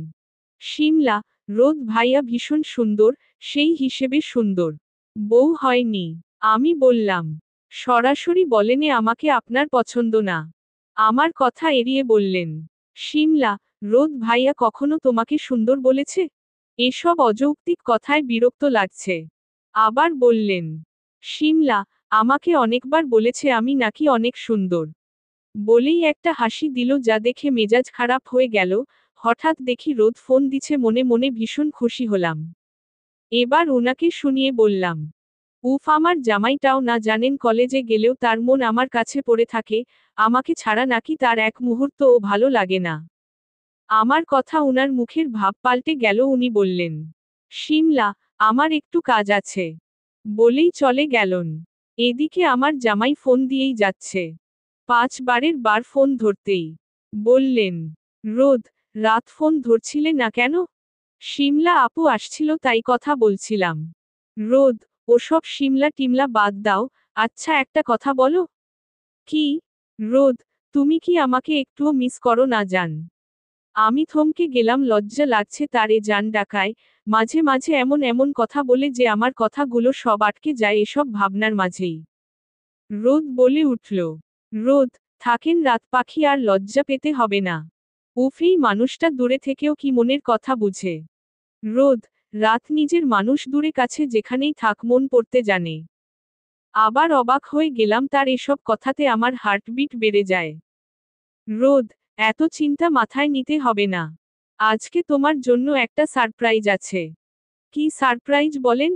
শিমলা, রোদ ভাইয়া ভীষণ সুন্দর, সেই হিসেবে সুন্দর বউ হয়নি। আমি বললাম, সরাসরি বলেনে আমাকে আপনার পছন্দ না। আমার কথা এড়িয়ে বললেন, শিমলা, রোদ ভাইয়া কখনো তোমাকে সুন্দর বলেছে? এসব অযৌক্তিক কথায় বিরক্ত লাগছে। আবার বললেন, শিমলা, আমাকে অনেকবার বলেছে আমি নাকি অনেক সুন্দর। বলেই একটা হাসি দিল, যা দেখে মেজাজ খারাপ হয়ে গেল। হঠাৎ দেখি রোদ ফোন দিছে, মনে মনে ভীষণ খুশি হলাম। এবার ওনাকে শুনিয়ে বললাম, উফ, আমার জামাইটাও না জানেন কলেজে গেলেও তার মন আমার কাছে পড়ে থাকে, আমাকে ছাড়া নাকি তার এক মুহূর্তও ভালো লাগে না। আমার কথা উনার মুখের ভাব পাল্টে গেল, উনি বললেন, শিমলা, আমার একটু কাজ আছে। বলেই চলে গেলেন। এদিকে আমার জামাই ফোন দিয়েই যাচ্ছে। 5 বারের বার ফোন ধরতেই বললেন, রোদ, রাত ফোন ধরছিলে না কেন? শিমলা আপু আসছিল তাই কথা বলছিলাম। রোদ, ওসব শিমলা টিমলা বাদ দাও, আচ্ছা একটা কথা বলো। কি? রোদ, তুমি কি আমাকে একটুও মিস করো না জান? আমি থমকে গেলাম, লজ্জা লাগছে তারে জান ডাকায়, মাঝে মাঝে এমন এমন কথা বলে যে আমার কথাগুলো সব আটকে যায় এসব ভাবনার মাঝেই। রোদ বলে উঠল, রোদ, থাকেন রাত পাখি, আর লজ্জা পেতে হবে না। উফ, এই মানুষটা দূরে থেকেও কি মনের কথা বুঝে। রোদ, রাত নিজের মানুষ দূরে কাছে যেখানেই থাক মন পড়তে জানে। আবার অবাক হয়ে গেলাম তার এসব কথাতে, আমার হার্টবিট বেড়ে যায়। রোদ, এত চিন্তা মাথায় নিতে হবে না। আজকে তোমার জন্য একটা সারপ্রাইজ আছে। কি সারপ্রাইজ বলেন?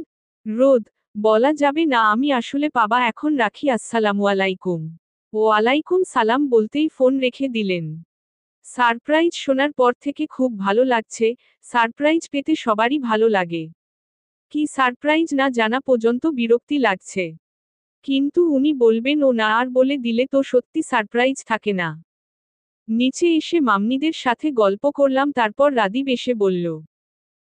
রোদ, বলা যাবে না, আমি আসলে পাবা, এখন রাখি, আসসালামু আলাইকুম। ওয়ালাইকুম সালাম বলতেই ফোন রেখে দিলেন। সারপ্রাইজ শোনার পর থেকে খুব ভালো লাগছে। সারপ্রাইজ পেতে সবারই ভালো লাগে। কি সারপ্রাইজ না জানা পর্যন্ত বিরক্তি লাগছে। কিন্তু উনি বলবেন ও না আর বলে দিলে তো সত্যি সারপ্রাইজ থাকে না। নিচে এসে মাম্মিদের সাথে গল্প করলাম, তারপর রাদীপ এসে বলল,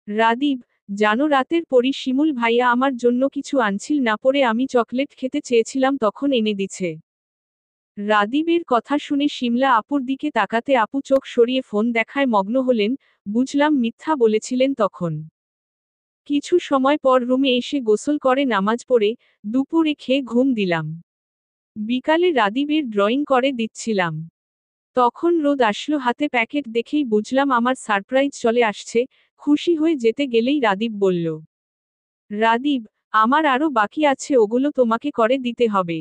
রাদীপ, জানো রাতের পরি শিমুল ভাইয়া আমার জন্য কিছু আনছিল না, পরে আমি চকলেট খেতে চেয়েছিলাম তখন এনে দিছে। রাদীপের কথা শুনে শিমলা আপুর দিকে তাকাতে আপু চোখ সরিয়ে ফোন দেখায় মগ্ন হলেন। বুঝলাম মিথ্যা বলেছিলেন তখন। কিছু সময় পর রুমে এসে গোসল করে নামাজ পড়ে দুপুরে খেয়ে ঘুম দিলাম। বিকালে রাদীপের ড্রয়িং করে দিচ্ছিলাম। তখন রোদ আসলো হাতে প্যাকেট, দেখেই বুঝলাম আমার সারপ্রাইজ চলে আসছে। খুশি হয়ে যেতে গেলেই রাদীপ বলল, রাদীপ, আমার আরো বাকি আছে, ওগুলো তোমাকে করে দিতে হবে।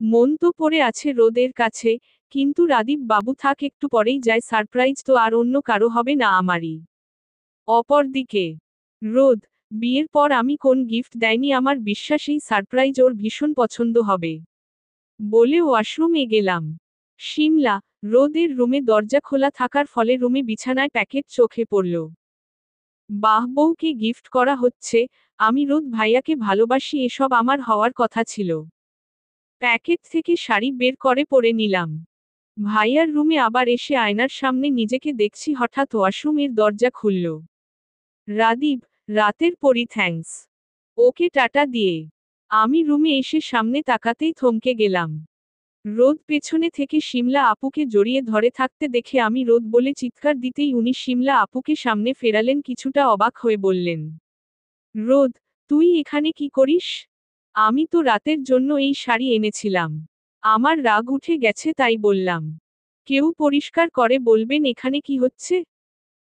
মন তো পড়ে আছে রোদের কাছে, কিন্তু রাদীপ বাবু থাক, একটু পরেই যায়, সারপ্রাইজ তো আর অন্য কারো হবে না, আমারই। অপরদিকে রোদ, বিয়ের পর আমি কোন গিফট দেয়নি, আমার বিশ্বাস এই সারপ্রাইজ ওর ভীষণ পছন্দ হবে। বলে ওয়াশরুমে গেলাম। শিমলা, রোদের রুমে দরজা খোলা থাকার ফলে রুমে বিছানায় প্যাকেট চোখে পড়ল। বাহ, বউকে গিফট করা হচ্ছে। আমি রোদ ভাইয়াকে ভালোবাসি, এসব আমার হওয়ার কথা ছিল। প্যাকেট থেকে শাড়ি বের করে পরে নিলাম। ভাইয়ার রুমে আবার এসে আয়নার সামনে নিজেকে দেখছি, হঠাৎ ওয়াশরুমের দরজা খুলল। রাদীপ, রাতের পরি, থ্যাঙ্কস। ওকে টাটা দিয়ে আমি রুমে এসে সামনে তাকাতেই থমকে গেলাম। রোদ পেছনে থেকে শিমলা আপুকে জড়িয়ে ধরে থাকতে দেখে আমি রোদ বলে চিৎকার দিতেই উনি শিমলা আপুকে সামনে ফেরালেন, কিছুটা অবাক হয়ে বললেন, রোদ, তুই এখানে কি করিস? আমি তো রাতের জন্য এই শাড়ি এনেছিলাম। আমার রাগ উঠে গেছে তাই বললাম। কেউ পরিষ্কার করে বলবেন এখানে কি হচ্ছে?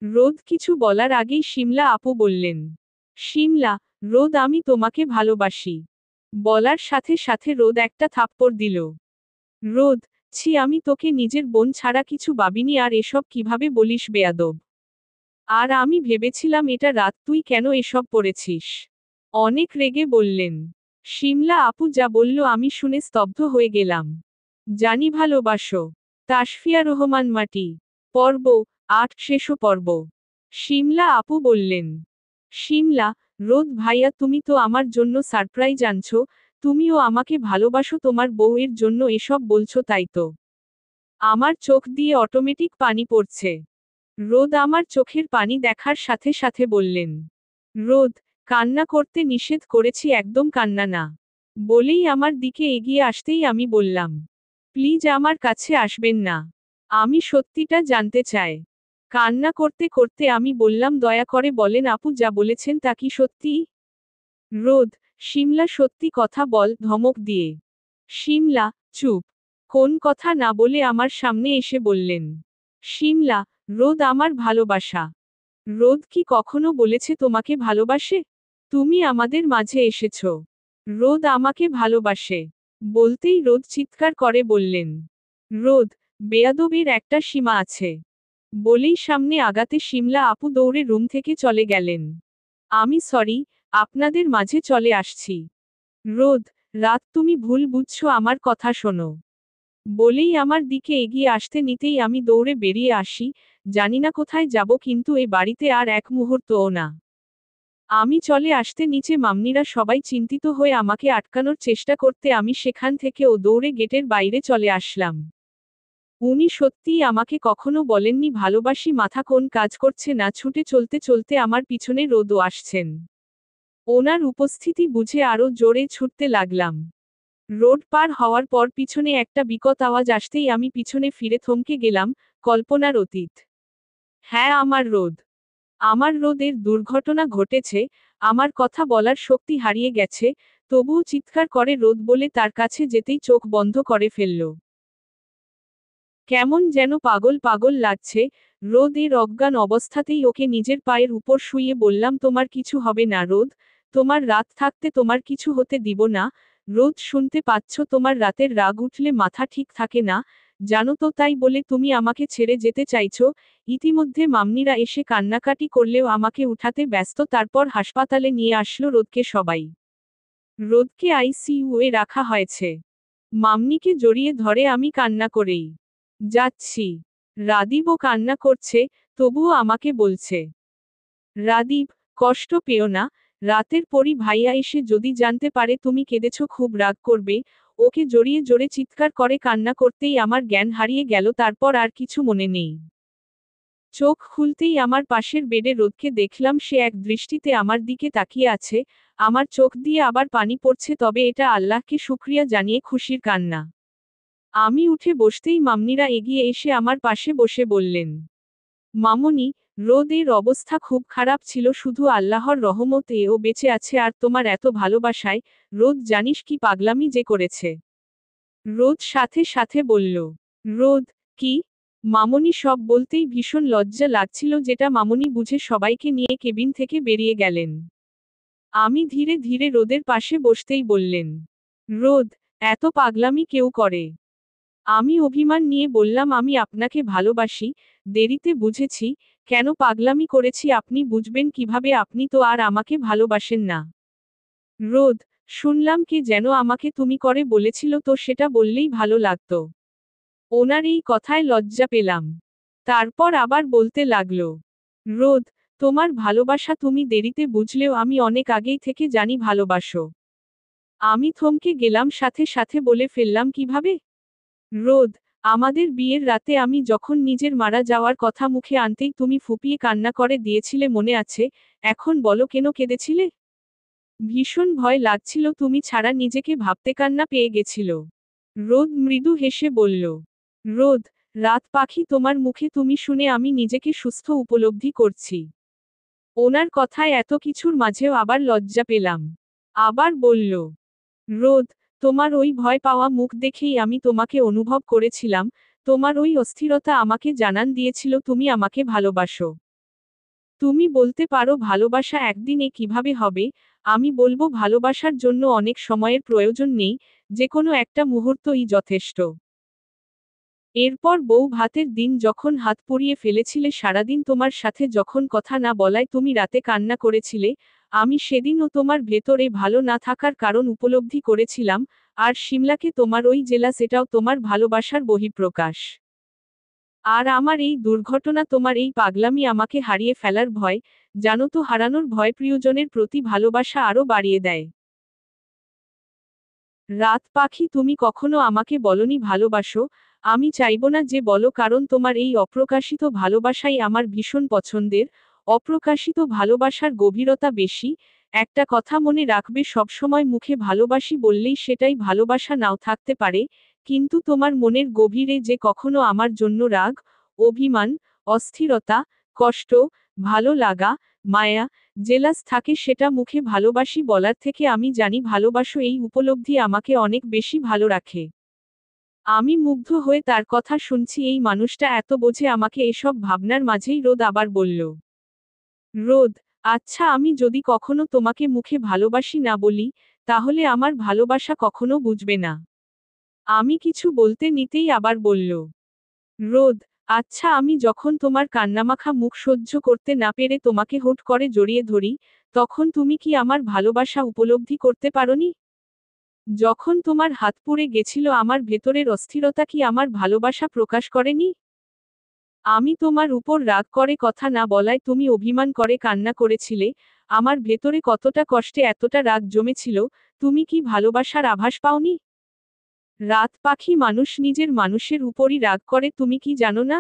রোদ কিছু বলার আগেই শিমলা আপু বললেন, শিমলা, রোদ আমি তোমাকে ভালোবাসি। বলার সাথে সাথে রোদ একটা থাপ্পড় দিল। রোদ, ছি, আমি তোকে নিজের বোন ছাড়া কিছু ভাবিনি, আর এসব কিভাবে বলিস বেয়াদব? আর আমি ভেবেছিলাম এটা রাত, তুই কেন এসব পড়েছিস? অনেক রেগে বললেন। শিমলা আপু যা বলল আমি শুনে স্তব্ধ হয়ে গেলাম। জানি ভালোবাসো। তাসফিয়া রহমান মাটি। পর্ব ৮, শেষ পর্ব। শিমলা আপু বললেন, শিমলা, রোদ ভাইয়া তুমি তো আমার জন্য সারপ্রাইজ আনছো, তুমিও আমাকে ভালোবাসো, তোমার বউয়ের জন্য এসব বলছো তাই তো? আমার চোখ দিয়ে অটোমেটিক পানি পড়ছে। রোদ আমার চোখের পানি দেখার সাথে সাথে বললেন, রোদ, কান্না করতে নিষেধ করেছি, একদম কান্না না। বলেই আমার দিকে এগিয়ে আসতেই আমি বললাম, প্লিজ আমার কাছে আসবেন না। আমি সত্যিটা জানতে চাই। কান্না করতে করতে আমি বললাম, দয়া করে বলেন আপু, যা বলেছেন তা কি সত্যি? রোদ, শিমলা সত্যি কথা বল, ধমক দিয়ে। শিমলা, চুপ। কোন কথা না বলে আমার সামনে এসে বললেন, শিমলা, রোদ আমার ভালোবাসা। রোদ কি কখনো বলেছে তোমাকে ভালোবাসে? তুমি আমাদের মাঝে এসেছ। রোদ আমাকে ভালোবাসে। বলতেই রোদ চিৎকার করে বললেন, রোদ, বেয়াদবের একটা সীমা আছে। বলেই সামনে আগাতে শিমলা আপু দৌড়ে রুম থেকে চলে গেলেন। আমি সরি, আপনাদের মাঝে চলে আসছি। রোদ, রাত তুমি ভুল বুঝছো, আমার কথা শোনো। বলেই আমার দিকে এগিয়ে আসতে নিতেই আমি দৌড়ে বেরিয়ে আসি। জানি না কোথায় যাব, কিন্তু এ বাড়িতে আর এক মুহূর্তও না। আমি চলে আসতে নিচে মামনিরা সবাই চিন্তিত হয়ে আমাকে আটকানোর চেষ্টা করতে আমি সেখান থেকেও দৌড়ে গেটের বাইরে চলে আসলাম। উনি সত্যিই আমাকে কখনো বলেননি ভালোবাসি, মাথা কোন কাজ করছে না, ছুটে চলতে চলতে আমার পিছনে রোদও আসছেন। ওনার উপস্থিতি বুঝে আরো জোরে ছুটতে লাগলাম। রোড পার হওয়ার পর পিছনে একটা বিকট আওয়াজ আসতেই আমি পিছনে ফিরে থমকে গেলাম। কল্পনার অতীত। হ্যাঁ, আমার রোদ। আমার রোদের দুর্ঘটনা ঘটেছে, আমার কথা বলার শক্তি হারিয়ে গেছে, তবুও চিৎকার করে রোদ বলে তার কাছে যেতেই চোখ বন্ধ করে ফেলল। কেমন যেন পাগল পাগল লাগছে। রোদের অজ্ঞান অবস্থাতেই ওকে নিজের পায়ের উপর শুইয়ে বললাম, তোমার কিছু হবে না রোদ, তোমার রাত থাকতে তোমার কিছু হতে দিব না। রোদ, শুনতে পাচ্ছ, তোমার রাতের রাগ উঠলে মাথা ঠিক থাকে না, জানো তো, তাই বলে তুমি আমাকে ছেড়ে যেতে চাইছো? ইতিমধ্যে মামনিরা এসে কান্নাকাটি করলেও আমাকে উঠাতে ব্যস্ত, তারপর হাসপাতালে নিয়ে আসলো রোদকে সবাই। রোদকে আইসিইউ এ রাখা হয়েছে। মামনিকে জড়িয়ে ধরে আমি কান্না করেই যাচ্ছি। রাদীপও কান্না করছে, তবুও আমাকে বলছে, রাদীপ, কষ্ট পেও না, রাতের পরই ভাইয়া এসে যদি জানতে পারে তুমি কেঁদেছ খুব রাগ করবে। ওকে জড়িয়ে জোরে চিৎকার করে কান্না করতেই আমার জ্ঞান হারিয়ে গেল, তারপর আর কিছু মনে নেই। চোখ খুলতেই আমার পাশের বেডে রোদকে দেখলাম, সে এক দৃষ্টিতে আমার দিকে তাকিয়ে আছে। আমার চোখ দিয়ে আবার পানি পড়ছে, তবে এটা আল্লাহকে শুকরিয়া জানিয়ে খুশির কান্না। আমি উঠে বসতেই মামনিরা এগিয়ে এসে আমার পাশে বসে বললেন, মামনি, রোদের অবস্থা খুব খারাপ ছিল, শুধু আল্লাহর রহমতে ও বেঁচে আছে, আর তোমার এত ভালোবাসায়। রোদ, জানিস কি পাগলামি যে করেছে? রোদ সাথে সাথে বলল, রোদ, কি? মামনি সব বলতেই ভীষণ লজ্জা লাগছিল, যেটা মামনি বুঝে সবাইকে নিয়ে কেবিন থেকে বেরিয়ে গেলেন। আমি ধীরে ধীরে রোদের পাশে বসতেই বললেন, রোদ, এত পাগলামি কেউ করে? আমি অভিমান নিয়ে বললাম, আমি আপনাকে ভালোবাসি, দেরিতে বুঝেছি, কেন পাগলামি করেছি আপনি বুঝবেন কিভাবে, আপনি তো আর আমাকে ভালোবাসেন না। রোদ, শুনলাম কে যেন আমাকে তুমি করে বলেছিল, তো সেটা বললেই ভালো লাগতো। ওনার এই কথায় লজ্জা পেলাম। তারপর আবার বলতে লাগলো, রোদ, তোমার ভালোবাসা তুমি দেরিতে বুঝলেও আমি অনেক আগেই থেকে জানি ভালোবাসো। আমি থমকে গেলাম, সাথে সাথে বলে ফেললাম, কিভাবে? রোদ, আমাদের বিয়ের রাতে আমি যখন নিজের মারা যাওয়ার কথা মুখে আনতেই তুমি ফুপিয়ে কান্না করে দিয়েছিলে, মনে আছে? এখন বলো কেন কেঁদেছিলে? ভীষণ ভয় লাগছিল, তুমি ছাড়া নিজেকে ভাবতে কান্না পেয়ে গেছিল। রোদ মৃদু হেসে বলল, রোদ, রাত পাখি তোমার মুখে তুমি শুনে আমি নিজেকে সুস্থ উপলব্ধি করছি। ওনার কথায় এত কিছুর মাঝেও আবার লজ্জা পেলাম। আবার বলল, রোদ, তোমার ওই ভয় পাওয়া মুখ দেখেই আমি তোমাকে অনুভব করেছিলাম, তোমার ওই অস্থিরতা আমাকে জানান দিয়েছিল তুমি আমাকে ভালোবাসো। তুমি বলতে পারো ভালোবাসা একদিনে কিভাবে হবে, আমি বলবো ভালোবাসার জন্য অনেক সময়ের প্রয়োজন নেই, যে কোনো একটা মুহূর্তই যথেষ্ট। এরপর বউ ভাতের দিন যখন হাত পুড়িয়ে ফেলেছিলে, সারাদিন তোমার সাথে যখন কথা না বলায় তুমি রাতে কান্না করেছিলে, আমি সেদিনও তোমার ভেতরে ভালো না থাকার কারণ উপলব্ধি করেছিলাম, আর সিমলাকে তোমার ওই জেলা, সেটাও তোমার ভালোবাসার বহিঃপ্রকাশ। আর আমার এই দুর্ঘটনা, তোমার এই পাগলামি, আমাকে হারিয়ে ফেলার ভয়, জানো তো, হারানোর ভয় প্রিয়জনের প্রতি ভালোবাসা আরও বাড়িয়ে দেয়। রাত পাখি, তুমি কখনো আমাকে বলনি ভালোবাসো, আমি চাইব না যে বলো, কারণ তোমার এই অপ্রকাশিত ভালোবাসাই আমার ভীষণ পছন্দের। অপ্রকাশিত ভালোবাসার গভীরতা বেশি। একটা কথা মনে রাখবে, সবসময় মুখে ভালোবাসি বললেই সেটাই ভালোবাসা নাও থাকতে পারে, কিন্তু তোমার মনের গভীরে যে কখনো আমার জন্য রাগ, অভিমান, অস্থিরতা, কষ্ট, ভালো লাগা, মায়া, জেলাস থাকে, সেটা মুখে ভালোবাসি বলার থেকে আমি জানি ভালোবাসো, এই উপলব্ধি আমাকে অনেক বেশি ভালো রাখে। আমি মুগ্ধ হয়ে তার কথা শুনছি, এই মানুষটা এত বোঝে আমাকে। এসব ভাবনার মাঝেই রোদ আবার বলল, রোদ, আচ্ছা, আমি যদি কখনো তোমাকে মুখে ভালোবাসি না বলি, তাহলে আমার ভালোবাসা কখনো বুঝবে না। আমি কিছু বলতে নিতেই আবার বলল, রোদ, আচ্ছা, আমি যখন তোমার কান্নামাখা মুখ সহ্য করতে না পেরে তোমাকে হুট করে জড়িয়ে ধরি, তখন তুমি কি আমার ভালোবাসা উপলব্ধি করতে পারোনি? যখন তোমার হাত পুড়ে গেছিল, আমার ভেতরের অস্থিরতা কি আমার ভালোবাসা প্রকাশ করেনি? আমি তোমার উপর রাগ করে কথা না বলায় তুমি অভিমান করে কান্না করেছিলে, আমার ভেতরে কতটা কষ্টে এতটা রাগ জমেছিল, তুমি কি ভালোবাসার আভাস পাওনি? রাত পাখি, মানুষ নিজের মানুষের উপরই রাগ করে, তুমি কি জানো না?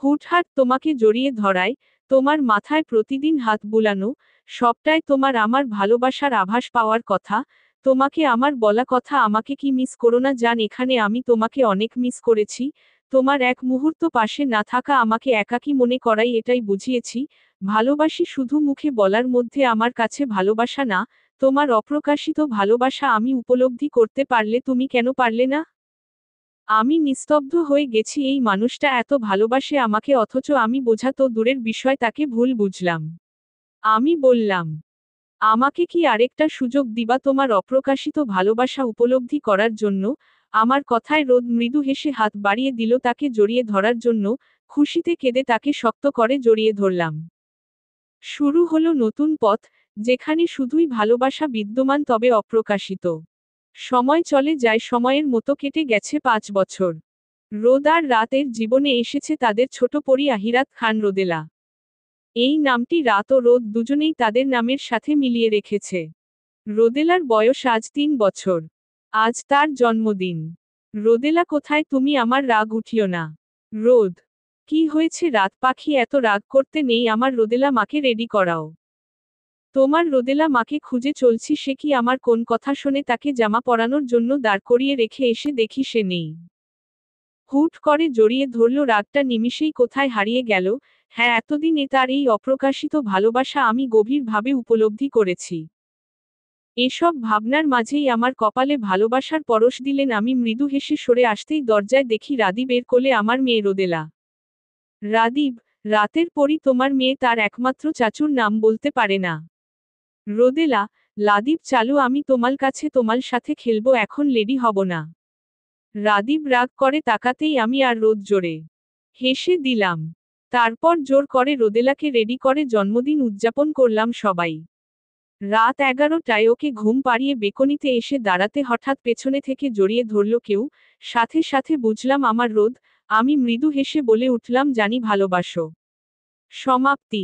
হুটহাট তোমাকে জড়িয়ে ধরায়, তোমার মাথায় প্রতিদিন হাত বুলানো, সবটাই তোমার আমার ভালোবাসার আভাস পাওয়ার কথা। তোমাকে আমার বলা কথা, আমাকে কি মিস করো না? জান, এখানে আমি তোমাকে অনেক মিস করেছি। তোমার এক মুহূর্ত পাশে না থাকা আমাকে একাকী মনে করাই, এটাই বুঝিয়েছি। ভালোবাসি শুধু মুখে বলার মধ্যে আমার কাছে ভালোবাসা না, তোমার অপ্রকাশিত ভালোবাসা আমি উপলব্ধি করতে পারলে তুমি কেন পারলে না? আমি নিস্তব্ধ হয়ে গেছি, এই মানুষটা এত ভালোবাসে আমাকে, অথচ আমি বোঝা তো দূরের বিষয়, তাকে ভুল বুঝলাম। আমি বললাম, আমাকে কি আরেকটা সুযোগ দিবা তোমার অপ্রকাশিত ভালোবাসা উপলব্ধি করার জন্য? আমার কথায় রোদ মৃদু হেসে হাত বাড়িয়ে দিল তাকে জড়িয়ে ধরার জন্য, খুশিতে কেঁদে তাকে শক্ত করে জড়িয়ে ধরলাম। শুরু হলো নতুন পথ, যেখানে শুধুই ভালোবাসা বিদ্যমান, তবে অপ্রকাশিত। সময় চলে যায়, সময়ের মতো কেটে গেছে 5 বছর। রোদ আর রাতের জীবনে এসেছে তাদের ছোট পরী আহিরাত খান রোদেলা। এই নামটি রাত ও রোদ দুজনেই তাদের নামের সাথে মিলিয়ে রেখেছে। রোদেলার বয়স আজ 3 বছর। আজ তার জন্মদিন। রোদেলা, কোথায় তুমি? আমার রাগ উঠিও না। রোদ, কি হয়েছে রাত পাখি? এত রাগ করতে নেই আমার। রোদেলা, মাকে রেডি করাও। তোমার রোদেলা, মাকে খুঁজে চলছি, সে কি আমার কোন কথা শোনে? তাকে জামা পরানোর জন্য দাঁড় করিয়ে রেখে এসে দেখি সে নেই। হুট করে জড়িয়ে ধরল, রাগটা নিমিষেই কোথায় হারিয়ে গেল। হ্যাঁ, এতদিনে তার এই অপ্রকাশিত ভালোবাসা আমি গভীরভাবে উপলব্ধি করেছি। এসব ভাবনার মাঝেই আমার কপালে ভালোবাসার পরশ দিলেন। আমি মৃদু হেসে সরে আসতেই দরজায় দেখি রাদীবের কোলে আমার মেয়ে রোদেলা। রাদীব, রাতের পরই তোমার মেয়ে, তার একমাত্র চাচুর নাম বলতে পারে না। রোদেলা, লাদীপ চালু, আমি তোমার কাছে তোমার সাথে খেলবো, এখন লেডি হব না। রাদীপ রাগ করে তাকাতেই আমি আর রোদ জোরে হেসে দিলাম। তারপর জোর করে রোদেলাকে রেডি করে জন্মদিন উদযাপন করলাম সবাই। রাত 11টায় ওকে ঘুম পাড়িয়ে বেকনিতে এসে দাঁড়াতে হঠাৎ পেছনে থেকে জড়িয়ে ধরল কেউ, সাথে সাথে বুঝলাম আমার রোদ। আমি মৃদু হেসে বলে উঠলাম, জানি ভালোবাসো। সমাপ্তি।